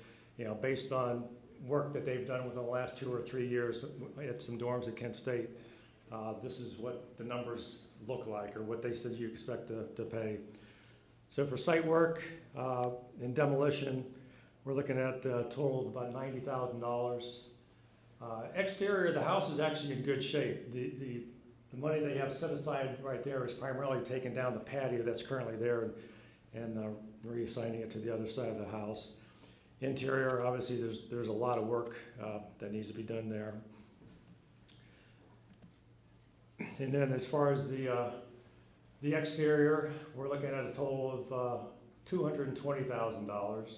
based on work that they've done within the last 2 or 3 years at some dorms at Kent State, this is what the numbers look like, or what they said you expect to pay. So for site work and demolition, we're looking at a total of about $90,000. Exterior, the house is actually in good shape. The money they have set aside right there is primarily taking down the patio that's currently there and reassigning it to the other side of the house. Interior, obviously, there's a lot of work that needs to be done there. And then as far as the exterior, we're looking at a total of $220,000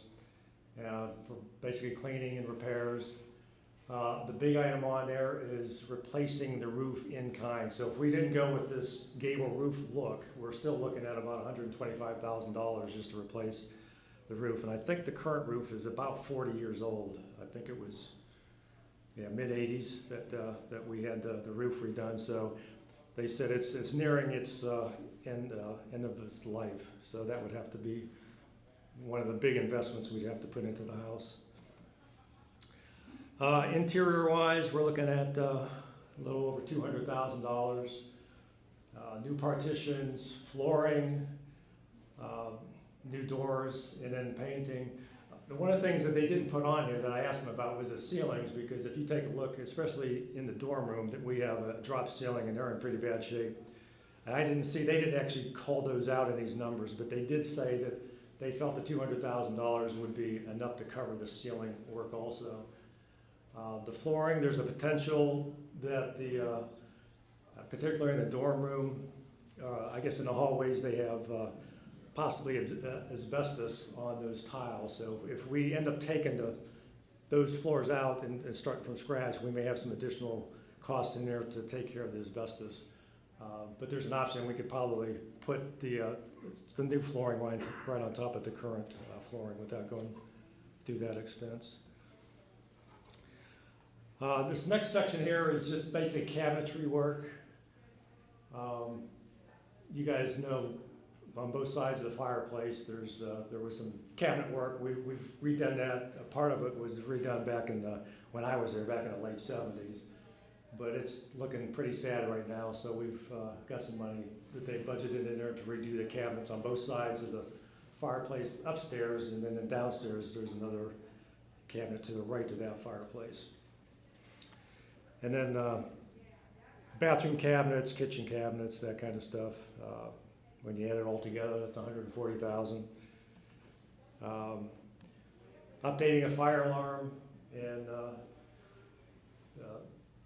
for basically cleaning and repairs. The big item on there is replacing the roof in kind. So if we didn't go with this gable roof look, we're still looking at about $125,000 just to replace the roof. And I think the current roof is about 40 years old. I think it was mid-80s that we had the roof redone. So they said it's nearing its end of its life. So that would have to be one of the big investments we'd have to put into the house. Interior-wise, we're looking at a little over $200,000. New partitions, flooring, new doors, and then painting. One of the things that they didn't put on here that I asked them about was the ceilings, because if you take a look, especially in the dorm room, that we have a drop ceiling and they're in pretty bad shape. And they didn't actually call those out in these numbers, but they did say that they felt the $200,000 would be enough to cover the ceiling work also. The flooring, there's a potential that particularly in the dorm room, I guess in the hallways they have possibly asbestos on those tiles. So if we end up taking those floors out and start from scratch, we may have some additional costs in there to take care of the asbestos. But there's an option. We could probably put the new flooring right on top of the current flooring without going through that expense. This next section here is just basic cabinetry work. You guys know on both sides of the fireplace, there was some cabinet work. We've redone that. A part of it was redone back when I was there, back in the late 70s. But it's looking pretty sad right now, so we've got some money that they budgeted in there to redo the cabinets on both sides of the fireplace upstairs, and then downstairs there's another cabinet to the right of that fireplace. And then bathroom cabinets, kitchen cabinets, that kind of stuff. When you add it all together, that's $140,000. Updating a fire alarm and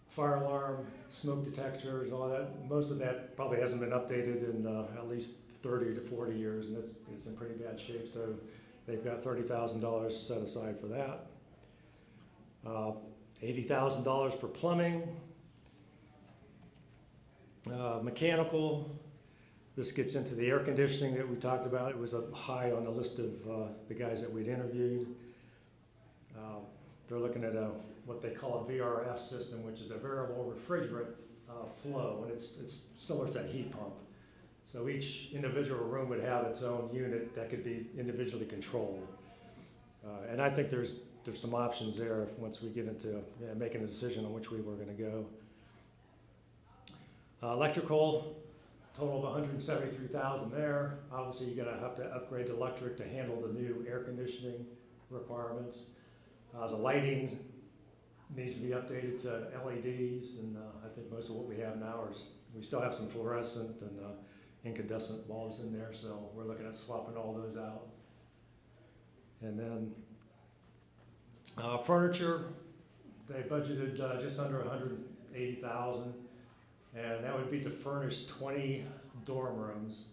fire alarm, smoke detectors, all that. Most of that probably hasn't been updated in at least 30 to 40 years, and it's in pretty bad shape. So they've got $30,000 set aside for that. $80,000 for plumbing. Mechanical. This gets into the air conditioning that we talked about. It was up high on the list of the guys that we'd interviewed. They're looking at what they call a VRF system, which is a variable refrigerant flow, and it's similar to a heat pump. So each individual room would have its own unit that could be individually controlled. And I think there's some options there once we get into making a decision on which way we're going to go. Electrical, total of $173,000 there. Obviously, you're going to have to upgrade the electric to handle the new air conditioning requirements. The lighting needs to be updated to LEDs, and I think most of what we have now we still have some fluorescent and incandescent bulbs in there, so we're looking at swapping all those out. And then furniture, they budgeted just under $180,000, and that would be to furnish 20 dorm rooms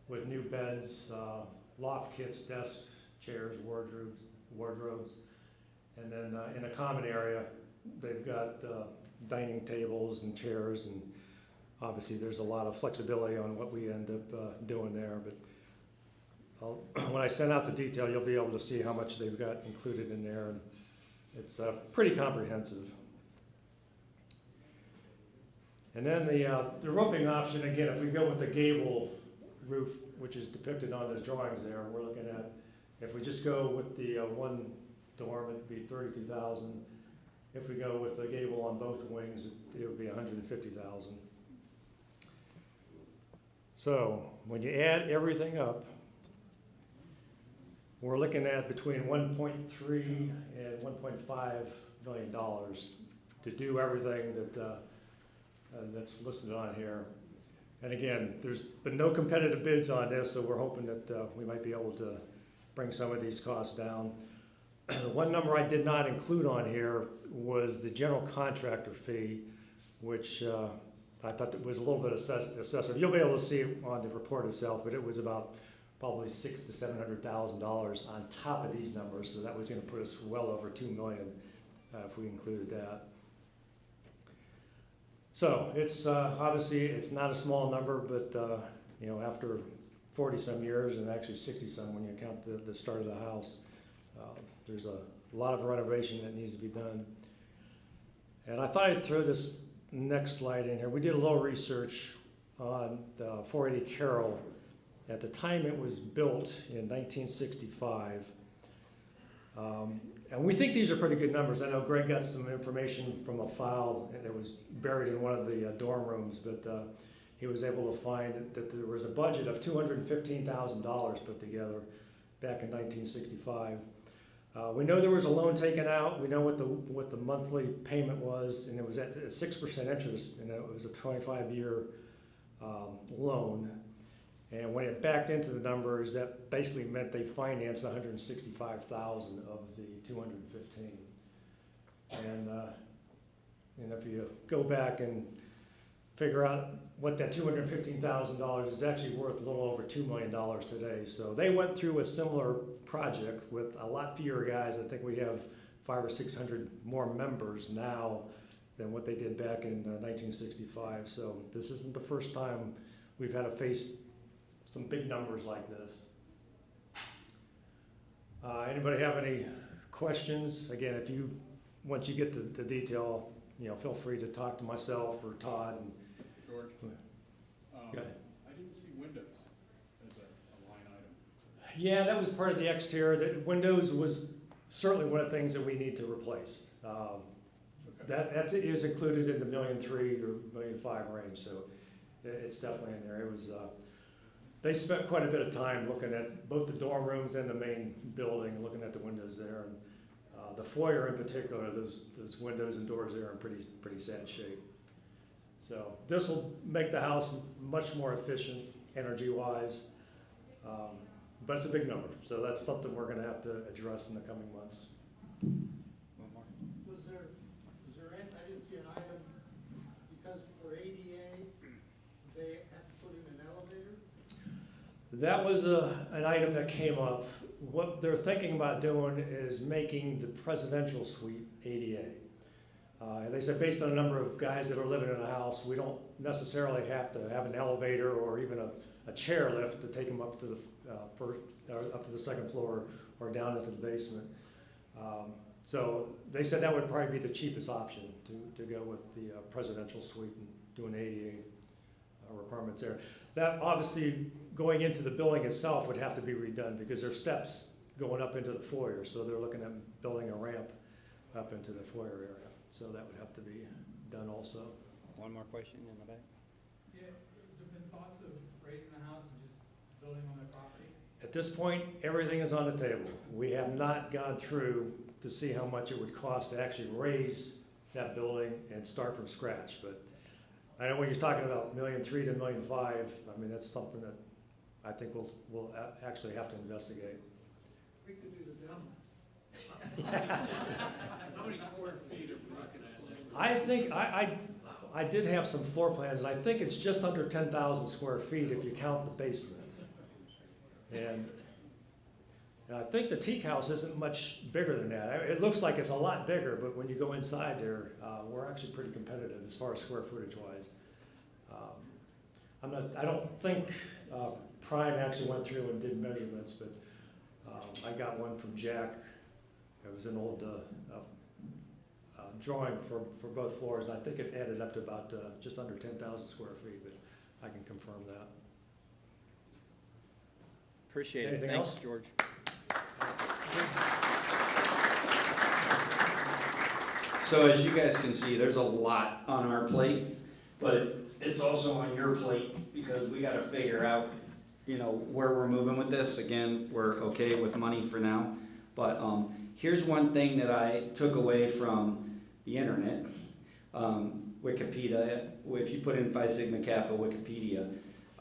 with new beds, loft kits, desks, chairs, wardrobes. And then in a common area, they've got dining tables and chairs, and obviously there's a lot of flexibility on what we end up doing there. But when I send out the detail, you'll be able to see how much they've got included in there. And It's pretty comprehensive. And then the roofing option, again, if we go with the gable roof, which is depicted on those drawings there, we're looking at, if we just go with the one dorm, it'd be 32,000. If we go with the gable on both wings, it would be 150,000. So when you add everything up, we're looking at between 1.3 and 1.5 million dollars to do everything that that's listed on here. And again, there's been no competitive bids on this, so we're hoping that we might be able to bring some of these costs down. One number I did not include on here was the general contractor fee, which I thought that was a little bit excessive. You'll be able to see it on the report itself, but it was about probably $600,000 to $700,000 on top of these numbers, so that was going to put us well over $2 million if we included that. So it's obviously it's not a small number, but you know, after 40 some years and actually 60 some when you count the start of the house, there's a lot of renovation that needs to be done. And I thought I'd throw this next slide in here. We did a little research on the 480 Carroll. At the time it was built in 1965. And we think these are pretty good numbers. I know Greg got some information from a file that was buried in one of the dorm rooms, but he was able to find that there was a budget of $215,000 put together back in 1965. We know there was a loan taken out. We know what the monthly payment was, and it was at 6% interest, and it was a 25-year loan. And when it backed into the numbers, that basically meant they financed $165,000 of the $215,000. And if you go back and figure out what that $215,000 is actually worth, a little over $2 million today. So they went through a similar project with a lot fewer guys. I think we have 500 or 600 more members now than what they did back in 1965. So this isn't the first time we've had to face some big numbers like this. Anybody have any questions? Again, once you get the detail, you know, feel free to talk to myself or Todd. And, George, go ahead. I didn't see windows as a line item. Yeah, that was part of the exterior. The windows was certainly one of the things that we need to replace. Okay. That is included in the $1.3 million or $1.5 million range, so it's definitely in there. It was. They spent quite a bit of time looking at both the dorm rooms and the main building, looking at the windows there. And the foyer in particular, those windows and doors there are in pretty sad shape. So this will make the house much more efficient energy-wise, but it's a big number. So that's something we're going to have to address in the coming months. Was there, I didn't see an item, because for ADA, they have to put in an elevator? That was an item that came up. What they're thinking about doing is making the presidential suite ADA. They said based on the number of guys that are living in a house, we don't necessarily have to have an elevator or even a chair lift to take them up to the second floor or down into the basement. So they said that would probably be the cheapest option to go with the presidential suite and do an ADA requirements there. That obviously going into the building itself would have to be redone because there's steps going up into the foyer, so they're looking at building a ramp up into the foyer area. So that would have to be done also. One more question in the back. Yeah, has there been thoughts of raising the house and just building on their property? At this point, everything is on the table. We have not gone through to see how much it would cost to actually raise that building and start from scratch. But I know when you're talking about $1.3 million to $1.5 million, I mean, that's something that I think we'll actually have to investigate. We could do the demo. How many square feet are we looking at? I think, I did have some floor plans, and I think it's just under 10,000 square feet if you count the basement. And I think the teak house isn't much bigger than that. It looks like it's a lot bigger, but when you go inside there, we're actually pretty competitive as far as square footage wise. I don't think Prime actually went through and did measurements, but I got one from Jack. It was an old drawing for both floors. I think it added up to about just under 10,000 square feet, but I can confirm that. Appreciate it. Anything Thanks, else? George. So as you guys can see, there's a lot on our plate, but it's also on your plate because we gotta figure out, you know, where we're moving with this. Again, we're okay with money for now, but here's one thing that I took away from the internet, Wikipedia. If you put in Phi Sigma Kappa Wikipedia,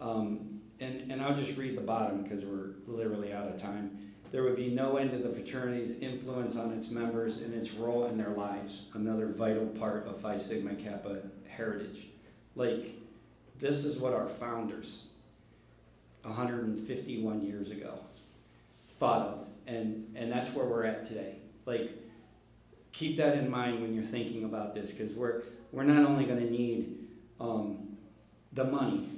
and I'll just read the bottom because we're literally out of time. There would be no end to the fraternity's influence on its members and its role in their lives, another vital part of Phi Sigma Kappa heritage. Like, this is what our founders, 151 years ago, thought of, and that's where we're at today. Like, keep that in mind when you're thinking about this, because we're not only going to need the money,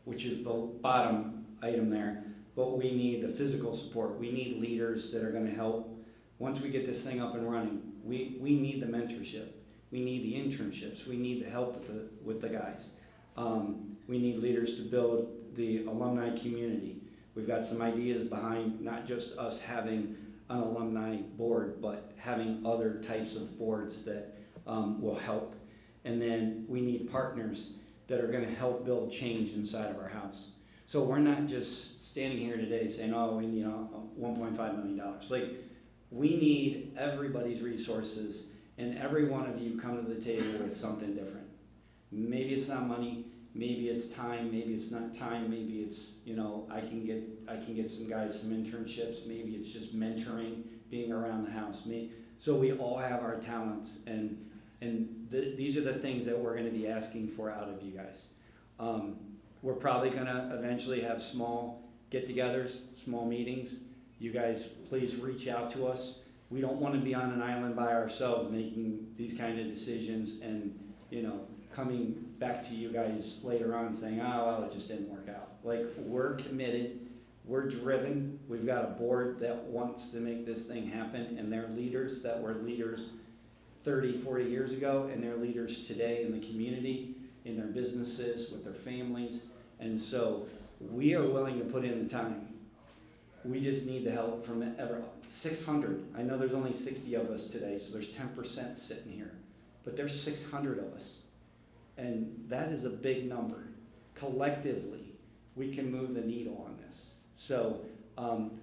which is the bottom item there, but we need the physical support. We need leaders that are going to help. Once we get this thing up and running, we need the mentorship. We need the internships. We need the help with the guys. We need leaders to build the alumni community. We've got some ideas behind not just us having an alumni board, but having other types of boards that will help. And then we need partners that are going to help build change inside of our house. So we're not just standing here today saying, oh, we need $1.5 million. Like, we need everybody's resources, and every one of you come to the table with something different. Maybe it's not money, maybe it's time, maybe it's not time, maybe it's, you know, I can get some guys some internships, maybe it's just mentoring, being around the house. So we all have our talents, and these are the things that we're going to be asking for out of you guys. We're probably going to eventually have small get-togethers, small meetings. You guys, please reach out to us. We don't want to be on an island by ourselves making these kind of decisions and, you know, coming back to you guys later on saying, oh, well, it just didn't work out. Like, we're committed, we're driven, we've got a board that wants to make this thing happen, and they're leaders that were leaders 30, 40 years ago, and they're leaders today in the community, in their businesses, with their families. And so we are willing to put in the time. We just need the help from 600. I know there's only 60 of us today, so there's 10% sitting here. But there's 600 of us. And that is a big number. Collectively, we can move the needle on this. So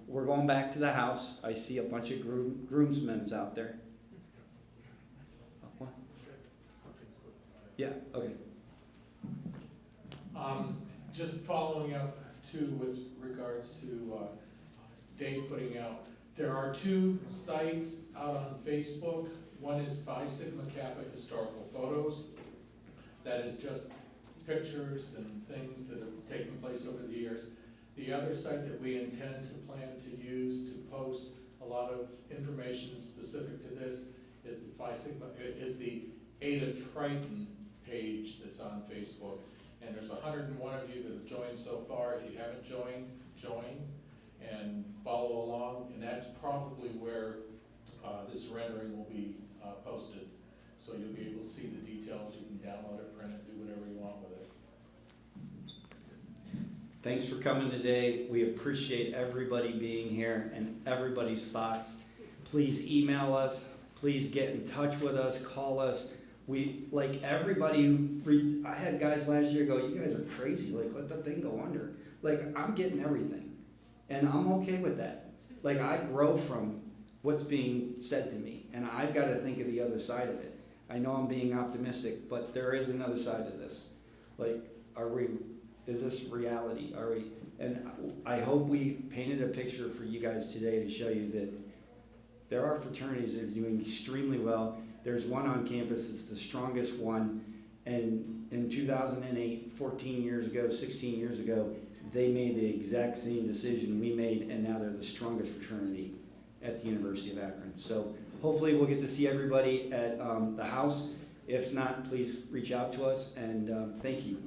we're going back to the house. I see a bunch of groomsmen out there. What? Yeah, okay. Just following up too with regards to Dave putting out, there are two sites out on Facebook. One is Phi Sigma Kappa Historical Photos. That is just pictures and things that have taken place over the years. The other site that we intend to plan to use to post a lot of information specific to this is the Phi Sigma, is the Eta Triton page that's on Facebook. And there's 101 of you that have joined so far. If you haven't joined, join and follow along. And that's probably where this rendering will be posted. So you'll be able to see the details. You can download it, print it, do whatever you want with it. Thanks for coming today. We appreciate everybody being here and everybody's thoughts. Please email us. Please get in touch with us. Call us. We, like everybody, I had guys last year go, you guys are crazy. Like, let the thing go under. Like, I'm getting everything. And I'm okay with that. Like, I grow from what's being said to me. And I've got to think of the other side of it. I know I'm being optimistic, but there is another side to this. Like, is this reality? And I hope we painted a picture for you guys today to show you that there are fraternities that are doing extremely well. There's one on campus that's the strongest one. And in 2008, 14 years ago, 16 years ago, they made the exact same decision we made, and now they're the strongest fraternity at the University of Akron. So hopefully we'll get to see everybody at the house. If not, please reach out to us, and thank you.